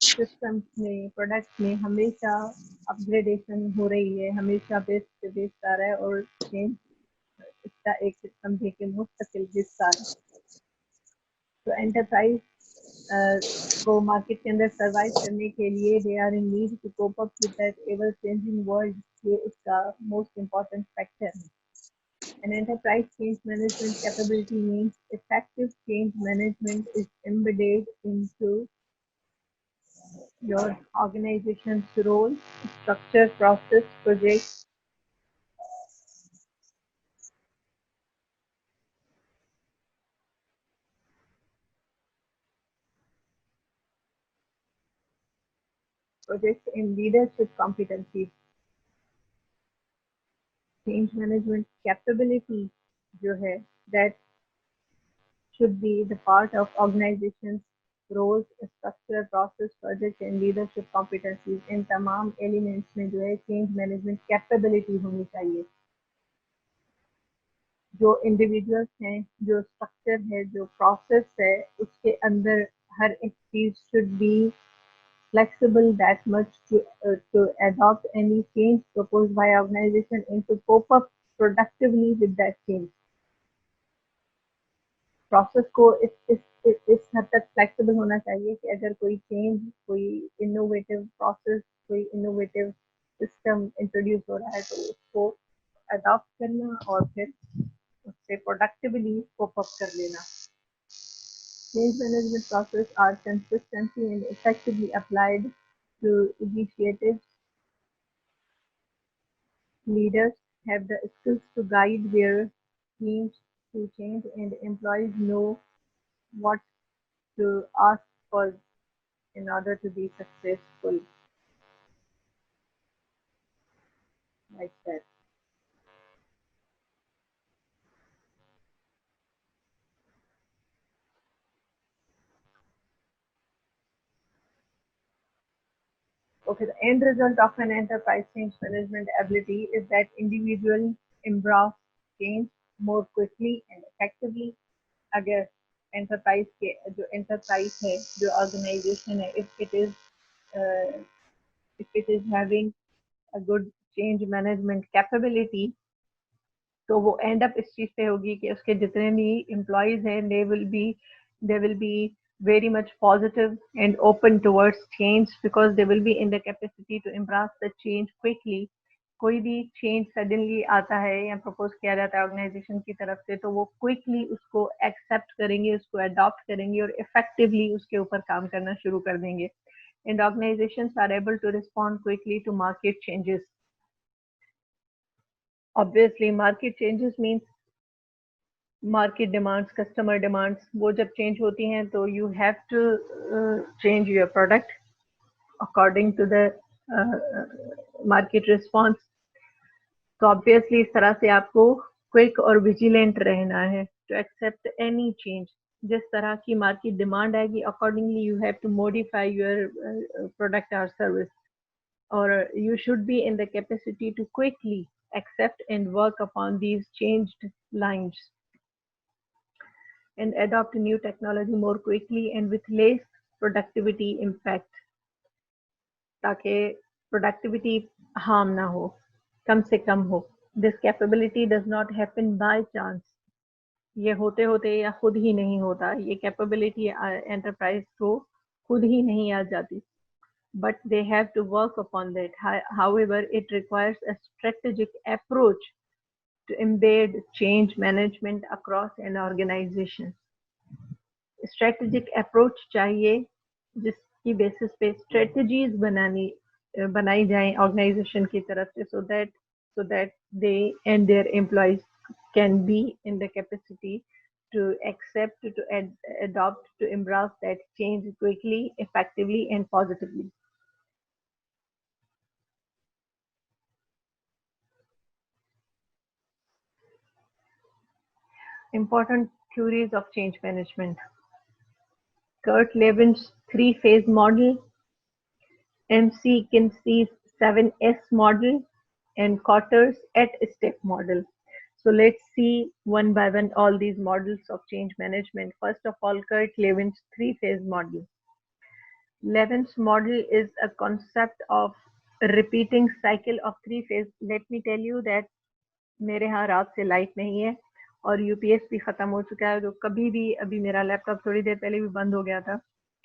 सिस्टम्स में, प्रोडक्ट्स में हमेशा अपग्रेडेशन हो रही है, हमेशा बेस्ट से बेस्ट आ रहा है और चेंज इसका एक समझे कि मुस्तकिल हिस्सा है। तो एंटरप्राइज को मार्केट के अंदर सर्वाइव करने के लिए they are in need to cope up with that ever changing world, ये उसका मोस्ट इम्पॉर्टेंट फैक्टर है। An enterprise change management capability means effective change management is embedded into your organization's role, structure, process, projects and leadership competencies. Change management capability जो है that should be the part of organization's roles, structure, process, project and leadership competencies. इन तमाम elements में जो है change management capability होनी चाहिए। जो individuals हैं, जो स्ट्रक्चर है, जो प्रोसेस है, उसके अंदर हर एक चीज should be flexible that much to adopt any change proposed by organization and to cope up productively with that change. Process को इस हद तक फ्लेक्सिबल होना चाहिए कि अगर कोई चेंज, कोई इनोवेटिव प्रोसेस, कोई इनोवेटिव सिस्टम इंट्रोड्यूस हो रहा है तो उसको अडॉप्ट करना और फिर उससे प्रोडक्टिवली कोप अप कर लेना। Change management process are consistently and effectively applied to initiatives. Leaders have the skills to guide their teams to change and employees know what to ask for in order to be successful, like that. Okay, the end result of an enterprise change management ability is that individuals embrace change more quickly and effectively. अगर enterprise के जो enterprise है, जो organization है, if it is having a good change management capability, तो वो and up इस चीज पे होगी कि उसके जितने भी एम्प्लॉयज हैं they will be very much positive and open towards change because they will be in the capacity to embrace the change quickly. कोई भी चेंज सडनली आता है या प्रपोज किया जाता है ऑर्गेनाइजेशन की तरफ से तो वो क्विकली उसको एक्सेप्ट करेंगे, उसको अडॉप्ट करेंगे और इफेक्टिवली उसके ऊपर काम करना शुरू कर देंगे। And organisations are able to respond quickly to market changes. Obviously, market changes means market demands, customer demands. वो जब change होती हैं तो you have to change your product according to the market response. तो obviously इस तरह से आपको quick और vigilant रहना है to accept any change. जिस तरह की market demand आएगी accordingly you have to modify your product or service. or you should be in the capacity to quickly accept and work upon these changed lines and adopt new technology more quickly and with less productivity impact, ताकि productivity harm ना हो, कम से कम हो. This capability does not happen by chance. ये होते होते या खुद ही नहीं होता. ये capability enterprise को खुद ही नहीं आ जाती. But they have to work upon that. However, it requires a strategic approach to embed change management across an organization. Strategic approach चाहिए जिसकी basis पे strategies बनाई जाएं organization की तरफ से so that they and their employees can be in the capacity to accept, to adopt, to embrace that change quickly, effectively, and positively. Important theories of change management. Kurt Levin's three-phase model, MC Kinsey's 7S model, and Kotter's 8-step model. So let's see one by one all these models of change management. First of all, Kurt Levin's three-phase model. Levin's model is a concept of a repeating cycle of three phases. Let me tell you that मेरे यहाँ रात से light नहीं है और UPS भी खत्म हो चुका है, तो कभी भी अभी मेरा लैपटॉप थोड़ी देर पहले भी बंद हो गया था.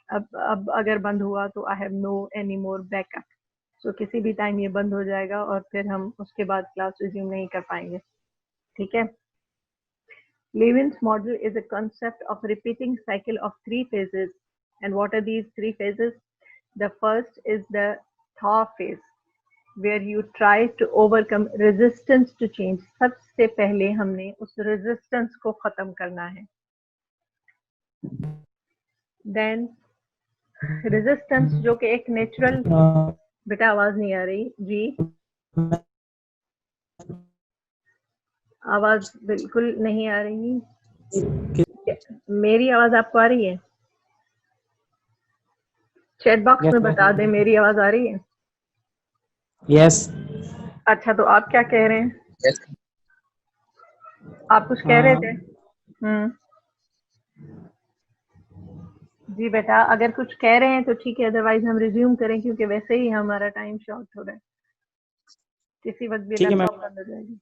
अब अगर बंद हुआ तो I have no any more backup. So किसी भी टाइम ये बंद हो जाएगा और फिर हम उसके बाद क्लास रिज्यूम नहीं कर पाएंगे. ठीक है. Levin's model is a concept of repeating cycle of three phases. And what are these three phases? The first is the thaw phase, where you try to overcome resistance to change. सबसे पहले हमने उस resistance को खत्म करना है. Then resistance जो कि एक natural, बेटा आवाज नहीं आ रही जी, आवाज बिल्कुल नहीं आ रही. मेरी आवाज आपको आ रही है? चैट बॉक्स में बता दें मेरी आवाज आ रही है. यस. अच्छा, तो आप क्या कह रहे हैं? Yes. आप कुछ कह रहे थे? जी बेटा, अगर कुछ कह रहे हैं तो ठीक है, अदरवाइज हम रिज्यूम करें क्योंकि वैसे ही हमारा टाइम शॉर्ट हो रहा है. किसी वक्त भी लैपटॉप बंद हो जाएगी.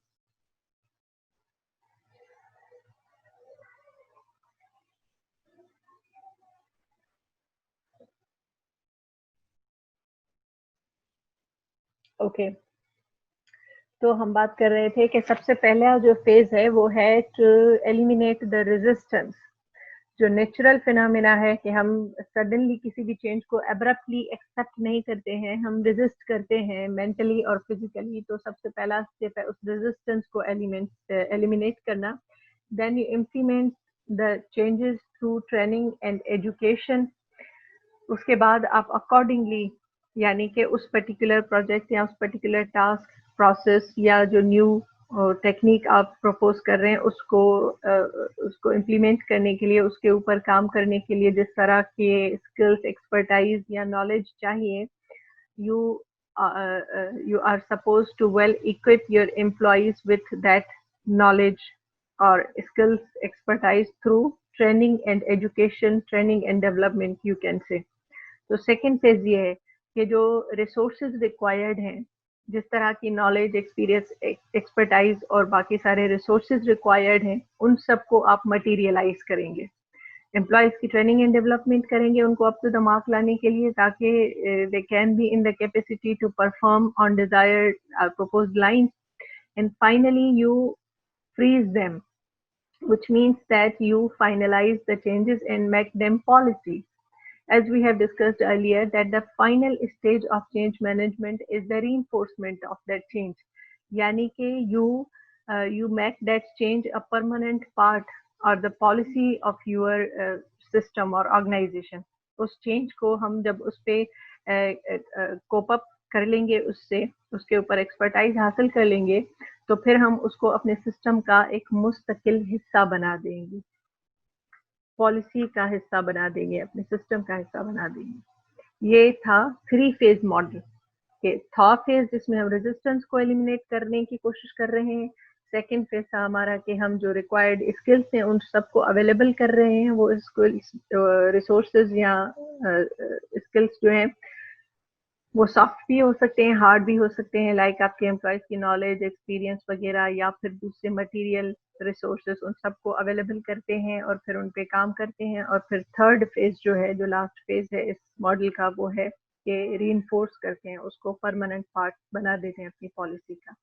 ओके, तो हम बात कर रहे थे कि सबसे पहला जो फेज है वो है टू एलिमिनेट द रेजिस्टेंस. जो नेचुरल फिनोमेना है कि हम सडनली किसी भी चेंज को एब्रप्टली एक्सेप्ट नहीं करते हैं, हम रेजिस्ट करते हैं मेंटली और फिजिकली. तो सबसे पहला स्टेप है उस रेजिस्टेंस को एलिमिनेट करना. Then you implement the changes through training and education. उसके बाद आप अकॉर्डिंगली, यानी कि उस पर्टिकुलर प्रोजेक्ट या उस पर्टिकुलर टास्क, प्रोसेस या जो न्यू टेक्निक आप प्रपोज कर रहे हैं उसको इम्प्लीमेंट करने के लिए, उसके ऊपर काम करने के लिए जिस तरह के स्किल्स, एक्सपर्टाइज या नॉलेज चाहिए, you are supposed to well equip your employees with that knowledge or skills, expertise through training and education, training and development you can say. तो सेकेंड फेज ये है कि जो रिसोर्सेज रिक्वायर्ड हैं, जिस तरह की नॉलेज, एक्सपीरियंस, एक्सपर्टाइज और बाकी सारे रिसोर्सेज रिक्वायर्ड हैं, उन सबको आप मटीरियलाइज करेंगे. एम्प्लॉयज की ट्रेनिंग एंड डेवलपमेंट करेंगे उनको अप टू द मार्क लाने के लिए, ताकि they can be in the capacity to perform on desired proposed lines. And finally you freeze them, which means that you finalize the changes and make them policy. As we have discussed earlier, that the final stage of change management is the reinforcement of that change. Yani ke you make that change a permanent part or the policy of your system or organization. उस change को हम जब उस पे cope up कर लेंगे, उसके ऊपर expertise हासिल कर लेंगे, तो फिर हम उसको अपने system का एक मुस्तकिल हिस्सा बना देंगे, पॉलिसी का हिस्सा बना देंगे, अपने सिस्टम का हिस्सा बना देंगे. ये था थ्री फेज मॉडल. कि था फेज जिसमें हम रेजिस्टेंस को एलिमिनेट करने की कोशिश कर रहे हैं, सेकेंड फेज था हमारा कि हम जो रिक्वायर्ड स्किल्स हैं उन सबको अवेलेबल कर रहे हैं, वो स्किल्स रिसोर्सेज या स्किल्स जो हैं वो सॉफ्ट भी हो सकते हैं, हार्ड भी हो सकते हैं, लाइक आपके एम्प्लॉयज की नॉलेज, एक्सपीरियंस वगैरह, या फिर दूसरे मटेरियल रिसोर्सेज, उन सबको अवेलेबल करते हैं और फिर उन पे काम करते हैं। और फिर थर्ड फेज जो है, जो लास्ट फेज है इस मॉडल का, वो है कि रीइंफोर्स करते हैं, उसको परमानेंट पार्ट बना देते हैं अपनी पॉलिसी का।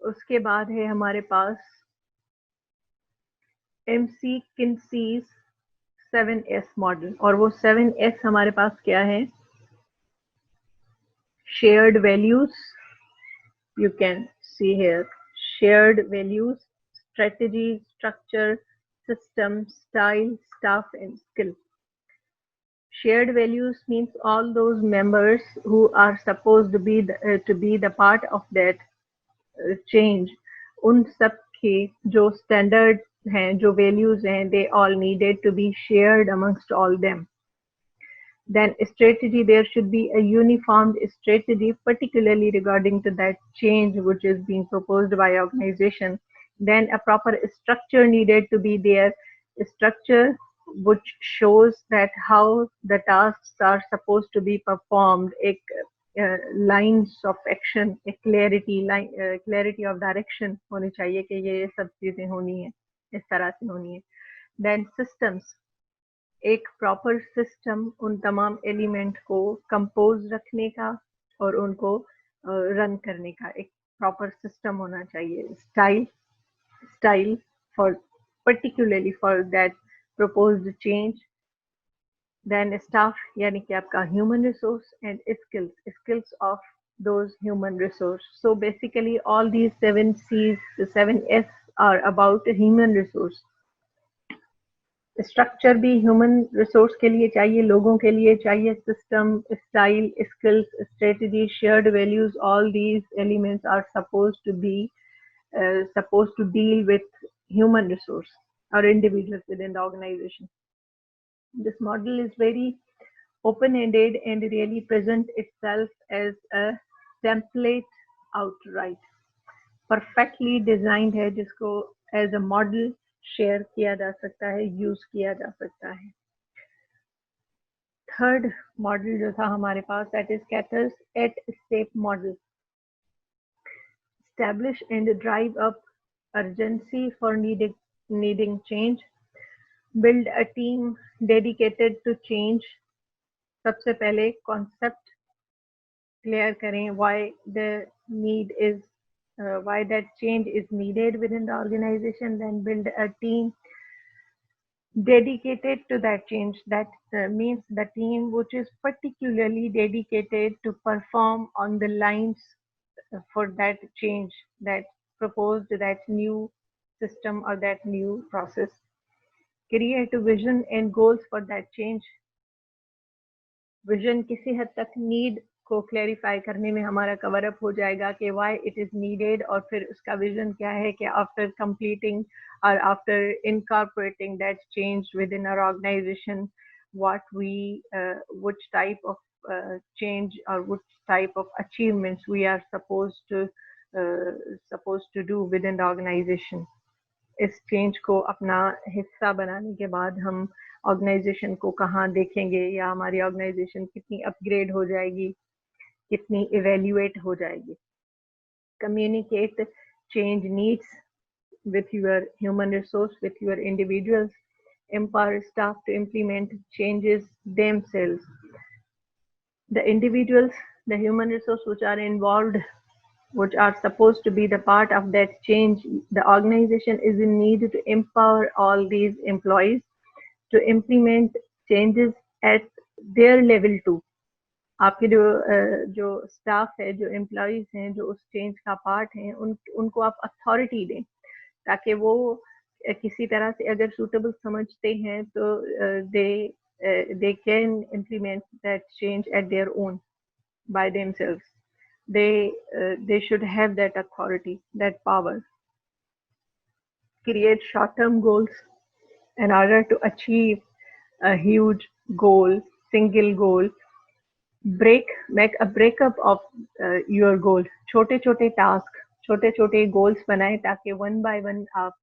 उसके बाद है हमारे पास MC किन्सीज 7S मॉडल, और वो 7S हमारे पास क्या है? shared values, you can see here, shared values, strategy, structure, system, style, staff, and skill. Shared values means all those members who are supposed to be the part of that change. उन सब के जो standards हैं, जो values हैं, they all needed to be shared amongst all them. Then strategy, there should be a uniformed strategy, particularly regarding to that change which is being proposed by organization. Then a proper structure needed to be there, a structure which shows that how the tasks are supposed to be performed, a lines of action, a clarity of direction होनी चाहिए कि ये सब चीजें होनी है, इस तरह से होनी है. Then systems, एक प्रॉपर सिस्टम उन तमाम एलिमेंट को कंपोज रखने का और उनको रन करने का एक प्रॉपर सिस्टम होना चाहिए. Style for particularly for that proposed change. Then staff, यानी कि आपका human resource, and skills of those human resource. So basically all these 7 C's, the 7 S are about human resource. Structure भी human resource के लिए चाहिए, लोगों के लिए चाहिए. System, style, skills, strategy, shared values, all these elements are supposed to deal with human resource or individuals within the organization. This model is very open-ended and really present itself as a template outright. Perfectly designed है, जिसको as a model share किया जा सकता है, use किया जा सकता है. थर्ड मॉडल जो था हमारे पास, that is Kotter's eight step model. establish and drive up urgency for needing change. Build a team dedicated to change. सबसे पहले कॉन्सेप्ट क्लियर करें, why the need is why that change is needed within the organization. Then build a team dedicated to that change. That means the team which is particularly dedicated to perform on the lines for that change, that proposed, that new system or that new process. Create a vision and goals for that change. Vision किसी हद तक need को clarify करने में हमारा cover up हो जाएगा कि व्हाई इट इज नीडेड, और फिर उसका विजन क्या है कि आफ्टर कंप्लीटिंग और after incorporating that change within our organisation, what we which type of change or which type of achievements we are supposed to do within the organization. इस change को अपना हिस्सा बनाने के बाद हम ऑर्गेनाइजेशन को कहाँ देखेंगे, या हमारी ऑर्गेनाइजेशन कितनी अपग्रेड हो जाएगी, कितनी इवेल्युएट हो जाएगी. Communicate change needs with your human resource, with your individuals. Empower staff to implement changes themselves. The individuals, the human resource which are involved, which are supposed to be the part of that change, the organization is in need to empower all these employees to implement changes at their level too. आपके जो staff है, जो employees हैं, जो उस change का part हैं, उनको आप अथॉरिटी दें, ताकि वो किसी तरह से अगर सूटेबल समझते हैं तो they can implement that change at their own by themselves. They should have that authority, that power. Create short-term goals in order to achieve a huge goal, single goal. make a breakup of your goals. छोटे छोटे task, छोटे छोटे goals बनाएं ताकि one by one आप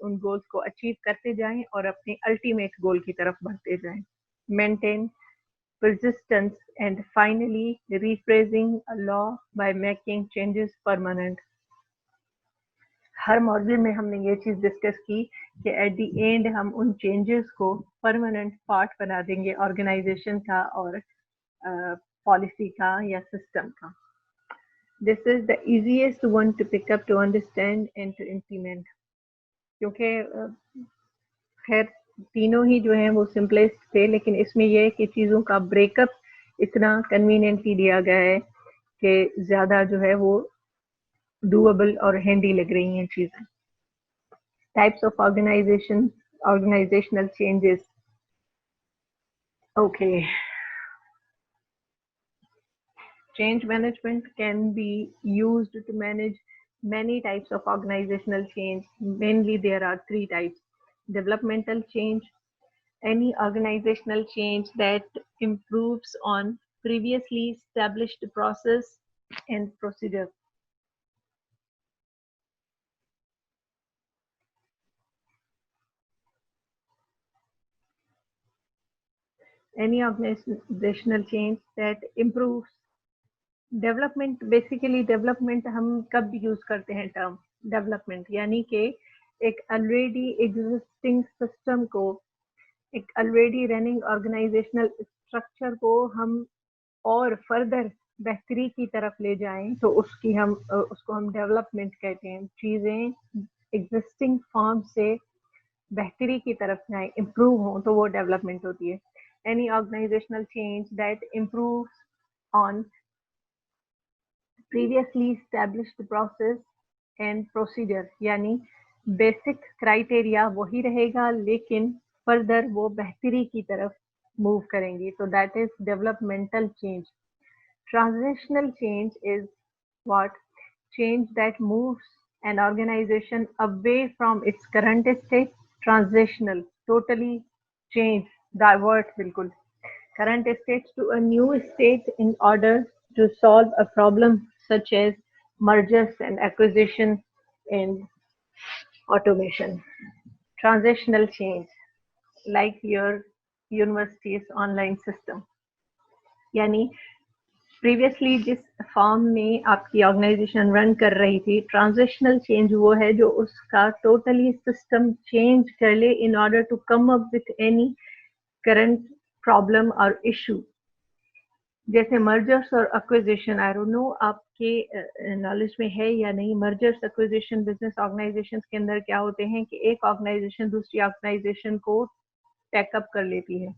उन goals को achieve करते जाएं और अपने अल्टीमेट गोल की तरफ बढ़ते जाएं. Maintain persistence and finally rephrasing a law by making changes permanent. Her module में हमने ये चीज डिस्कस की कि एट द एंड हम उन चेंजेस को परमानेंट पार्ट बना देंगे ऑर्गेनाइजेशन का और पॉलिसी का या सिस्टम का. This is the easiest one to pick up, to understand and to implement. क्योंकि खैर तीनों ही जो हैं वो सिंपलेस्ट थे, लेकिन इसमें यह है कि चीज़ों का ब्रेकअप इतना कन्वीनियंटली दिया गया है कि ज़्यादा जो है वो डूएबल और हैंडी लग रही हैं चीज़ें. Types of organisational changes. Okay, change management can be used to manage many types of organizational change. Mainly there are three types. Developmental change, any organizational change that improves on previously established process and procedure. Any organizational change that improves. Development, basically development हम कब use करते हैं term development, यानी कि एक already existing system को, एक already running organisational structure को हम और फर्दर बेहतरी की तरफ ले जाएं तो उसको हम डेवलपमेंट कहते हैं. चीज़ें एग्जिस्टिंग फॉर्म से बेहतरी की तरफ जाएं, इम्प्रूव हो, तो वो डेवलपमेंट होती है. Any organisational change that improves on previously established process and procedure, यानी बेसिक क्राइटेरिया वही रहेगा लेकिन फर्दर वो बेहतरी की तरफ मूव करेंगी. तो that is developmental change. Transitional change is what? Change that moves an organization away from its current state. Transitional, totally change, divert बिल्कुल current state to a new state in order to solve a problem such as mergers and acquisition and automation. Transitional change, like your university's online system. यानी previously जिस form में आपकी organisation run कर रही थी, transitional change वो है जो उसका टोटली सिस्टम चेंज कर ले in order to come up with any current problem और इशू. जैसे मर्जर्स और एक्विजिशन, आई डोंट नो आपके नॉलेज में है या नहीं. मर्जर्स एक्विजिशन बिजनेस ऑर्गेनाइजेशंस के अंदर क्या होते हैं कि एक ऑर्गेनाइजेशन दूसरी ऑर्गेनाइजेशन को टेकअप कर लेती है.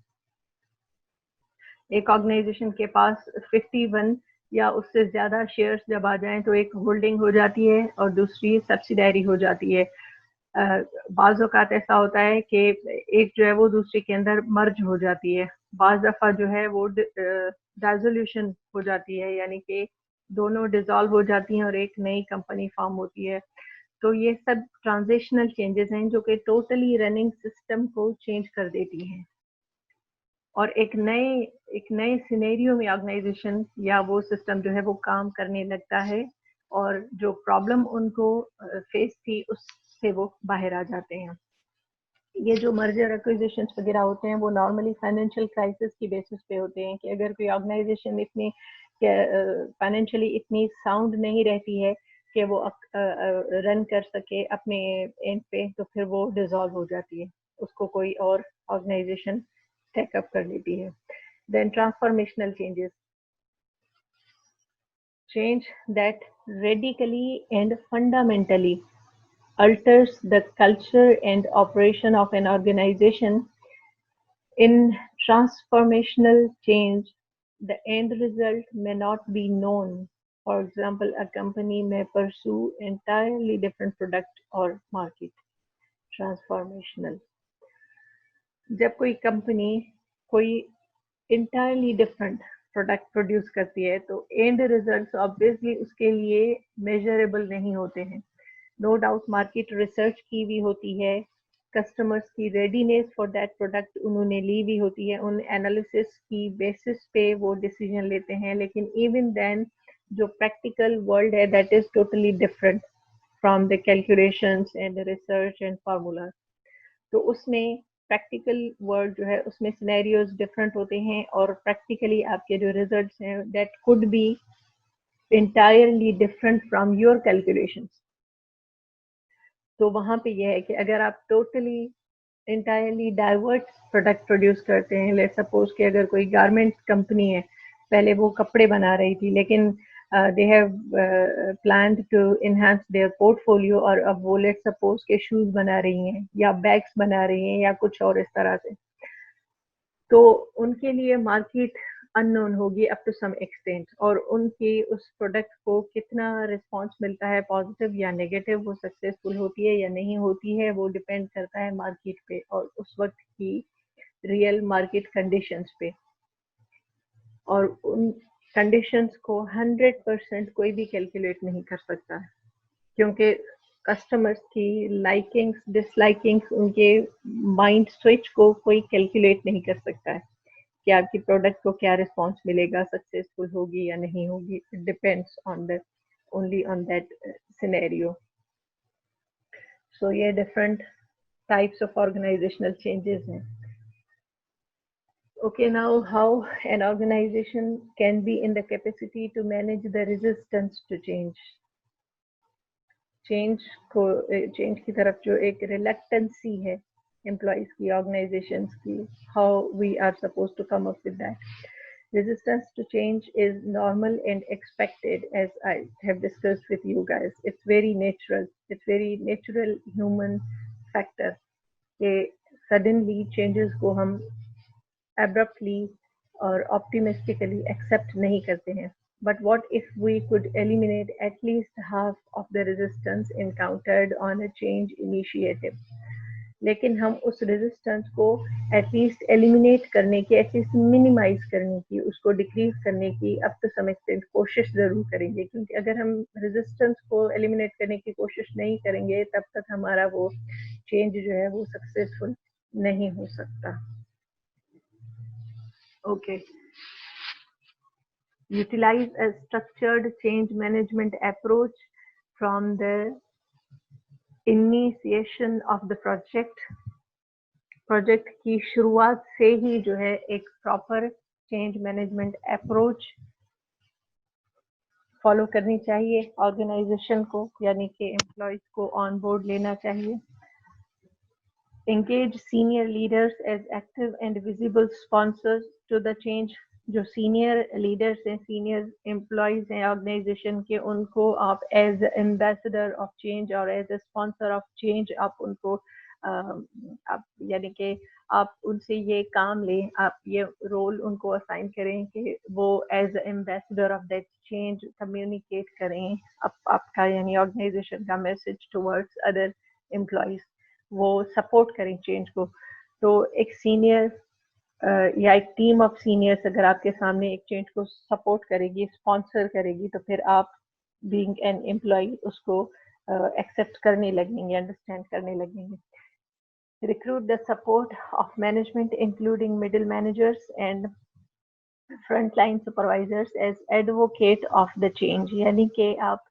एक ऑर्गेनाइजेशन के पास 51 या उससे ज्यादा शेयर्स जब आ जाएं तो एक होल्डिंग हो जाती है और दूसरी सब्सिडायरी हो जाती है. बाज़ औक़ात ऐसा होता है कि एक जो है वो दूसरे के अंदर मर्ज हो जाती है. बाज़ दफ़ा जो है वो डिसोल्यूशन हो जाती है, यानी कि दोनों डिसॉल्व हो जाती हैं और एक नई कंपनी फॉर्म होती है. तो ये सब ट्रांजिशनल चेंजेस हैं जो कि टोटली रनिंग सिस्टम को चेंज कर देती हैं और एक नए सिनेरियो में ऑर्गेनाइजेशन या वो सिस्टम जो है वो काम करने लगता है और जो प्रॉब्लम उनको फेस थी उससे वो बाहर आ जाते हैं. ये जो मर्जर एक्विजिशंस वगैरह होते हैं वो नॉर्मली फाइनेंशियल क्राइसिस की बेसिस पे होते हैं कि अगर कोई ऑर्गेनाइजेशन इतनी फाइनेंशियली इतनी साउंड नहीं रहती है कि वो रन कर सके अपने एंड पे, तो फिर वो डिसॉल्व हो जाती है, उसको कोई और ऑर्गेनाइजेशन टेकअप कर लेती है. Then transformational changes, change that radically and fundamentally alters the culture and operation of an organization. In transformational change, the end result may not be known. For example, a company may pursue entirely different product or market. Transformational, जब कोई company कोई entirely different product produce करती है तो and results obviously उसके लिए measurable नहीं होते हैं. नो डाउट मार्केट रिसर्च की भी होती है, कस्टमर्स की रेडीनेस फॉर दैट प्रोडक्ट उन्होंने ली हुई होती है, उन एनालिसिस की बेसिस पे वो डिसीजन लेते हैं, लेकिन इवन देन जो प्रैक्टिकल वर्ल्ड है that is totally different from the calculations and research and formula. तो उसमें प्रैक्टिकल वर्ल्ड जो है उसमें सिनेरियोज डिफरेंट होते हैं और प्रैक्टिकली आपके जो रिजल्ट्स हैं that could B entirely different from your calculations। तो वहां पे यह है कि अगर आप totally entirely divert product produce करते हैं, लेट्स सपोज कि अगर कोई गारमेंट कंपनी है, पहले वो कपड़े बना रही थी लेकिन they have planned to enhance their portfolio और अब वो लेट्स सपोज के शूज बना रही हैं या बैग्स बना रही हैं या कुछ और इस तरह से, तो उनके लिए मार्केट अननोन होगी अप टू सम एक्सटेंट, और उनके उस प्रोडक्ट को कितना रिस्पांस मिलता है पॉजिटिव या नेगेटिव, वो सक्सेसफुल होती है या नहीं होती है, वो डिपेंड करता है मार्केट पे और उस वक्त की रियल मार्केट कंडीशंस पे। और उन कंडीशंस को 100% कोई भी कैलकुलेट नहीं कर सकता है, क्योंकि कस्टमर्स की लाइकिंग्स डिसलाइकिंग्स उनके माइंड स्विच को कोई कैलकुलेट नहीं कर सकता है कि आपकी प्रोडक्ट को क्या रिस्पांस मिलेगा, सक्सेसफुल होगी या नहीं होगी। It depends on the only on that scenario. So ये different types of organisational changes हैं। Okay, now how an organization can be in the capacity to manage the resistance to change। Change की तरफ जो एक रिलक्टेंसी है employees की, organisations की, how we are suppose to come up with that. Resistance to change is normal and expected, as I have discussed with you guys. It's very natural. It's very natural human factor कि suddenly changes को हम abruptly और optimistically accept नहीं करते हैं। But what if we could eliminate at least half of the resistance encountered on a change initiative? लेकिन हम उस रेजिस्टेंस को एटलीस्ट एलिमिनेट करने की, एटलीस्ट मिनिमाइज करने की, उसको डिक्रीज करने की अप टू सम एक्सटेंट कोशिश जरूर करेंगे, क्योंकि अगर हम रेजिस्टेंस को एलिमिनेट करने की कोशिश नहीं करेंगे तब तक हमारा वो चेंज जो है वो सक्सेसफुल नहीं हो सकता। Okay, utilise a structured change management approach from the initiation of the project की शुरुआत से ही जो है एक proper change management approach follow करनी चाहिए ऑर्गेनाइजेशन को, यानी कि एम्प्लॉयज को ऑन बोर्ड लेना चाहिए। Engage senior leaders as active and visible sponsors to the change. जो सीनियर लीडर्स हैं, सीनियर एम्प्लॉयज हैं ऑर्गेनाइजेशन के, उनको आप एज एम्बेसडर ऑफ चेंज और as a sponsor of change आप उनको आप यानी कि आप उनसे ये काम लें, आप ये रोल उनको असाइन करें कि वो as ambassador of that change communicate करें आपका यानी ऑर्गेनाइजेशन का मैसेज टुवर्ड्स अदर एम्प्लॉयज, वो सपोर्ट करें चेंज को। तो एक सीनियर या एक टीम ऑफ सीनियर्स अगर आपके सामने एक चेंज को सपोर्ट करेगी, स्पॉन्सर करेगी, तो फिर आप बीइंग एन एम्प्लॉय उसको एक्सेप्ट करने लगेंगे, अंडरस्टैंड करने लगेंगे। Recruit the support of management including middle managers and frontline supervisors as advocate of the change। यानी कि आप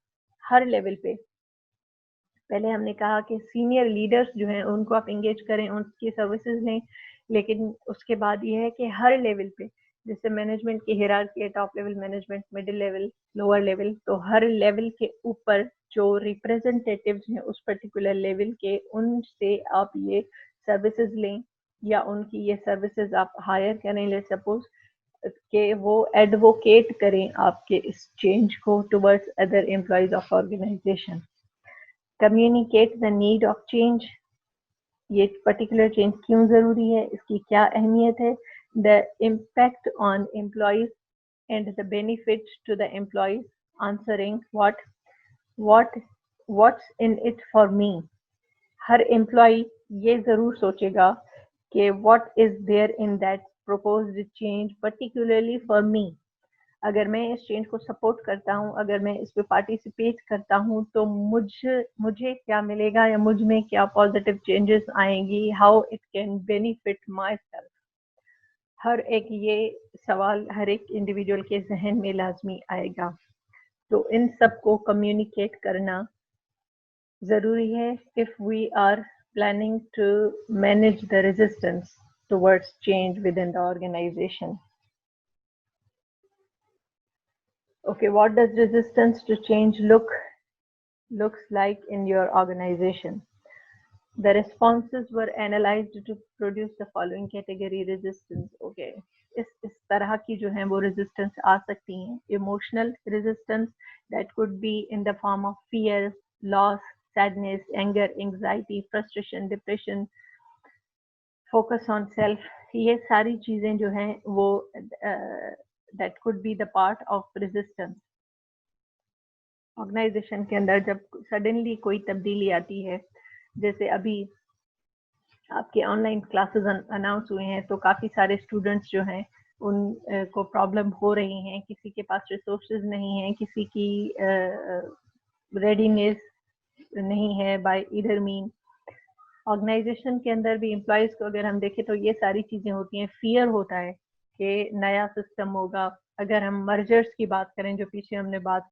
हर लेवल पे, पहले हमने कहा कि सीनियर लीडर्स जो हैं उनको आप एंगेज करें, उनकी सर्विसेज लें, लेकिन उसके बाद ये है कि हर लेवल पे, जैसे मैनेजमेंट की हियरार्की है, top level management, middle level, lower level, तो हर लेवल के ऊपर जो रिप्रेजेंटेटिव्स हैं उस पर्टिकुलर लेवल के, उनसे आप ये सर्विसेज लें या उनकी ये सर्विसेज आप हायर करें, ले सपोज कि वो एडवोकेट करें आपके इस चेंज को towards other employees of organisation. Communicate the need of change. ये पर्टिकुलर चेंज क्यों जरूरी है, इसकी क्या अहमियत है, the impact on employees and the benefit to the employees, answering what's in it for me. हर एम्प्लॉय ये जरूर सोचेगा कि what is there in that proposed change particularly for me। अगर मैं इस चेंज को सपोर्ट करता हूँ, अगर मैं इस पे पार्टिसिपेट करता हूँ, तो मुझे क्या मिलेगा या मुझ में क्या पॉजिटिव चेंजेस आएंगी, how it can benefit myself. हर एक ये सवाल हर एक इंडिविजुअल के जहन में लाजमी आएगा। तो इन सब को कम्युनिकेट करना ज़रूरी है if we are planning to manage the resistance towards change within the organization. Okay, what does resistance to change looks like in your organization? The responses were analyzed to produce the following category: resistance. Okay, इस तरह की जो है वो resistance आ सकती हैं. Emotional resistance, that could be in the form of fear, loss, sadness, anger, anxiety, frustration, depression, focus on self. ये सारी चीजें जो हैं वो that could be the part of resistance. Organisation के अंदर जब सडनली कोई तब्दीली आती है, जैसे अभी आपके ऑनलाइन क्लासेस अनाउंस हुए हैं, तो काफ़ी सारे स्टूडेंट्स जो हैं उन को प्रॉब्लम हो रही हैं, किसी के पास रिसोर्सेज नहीं है, किसी की रेडीनेस नहीं है बाय ईदर मीन। ऑर्गेनाइजेशन के अंदर भी एम्प्लॉयज़ को अगर हम देखें तो ये सारी चीज़ें होती हैं। फियर होता है कि नया सिस्टम होगा। अगर हम मर्जर्स की बात करें, जो पीछे हमने बात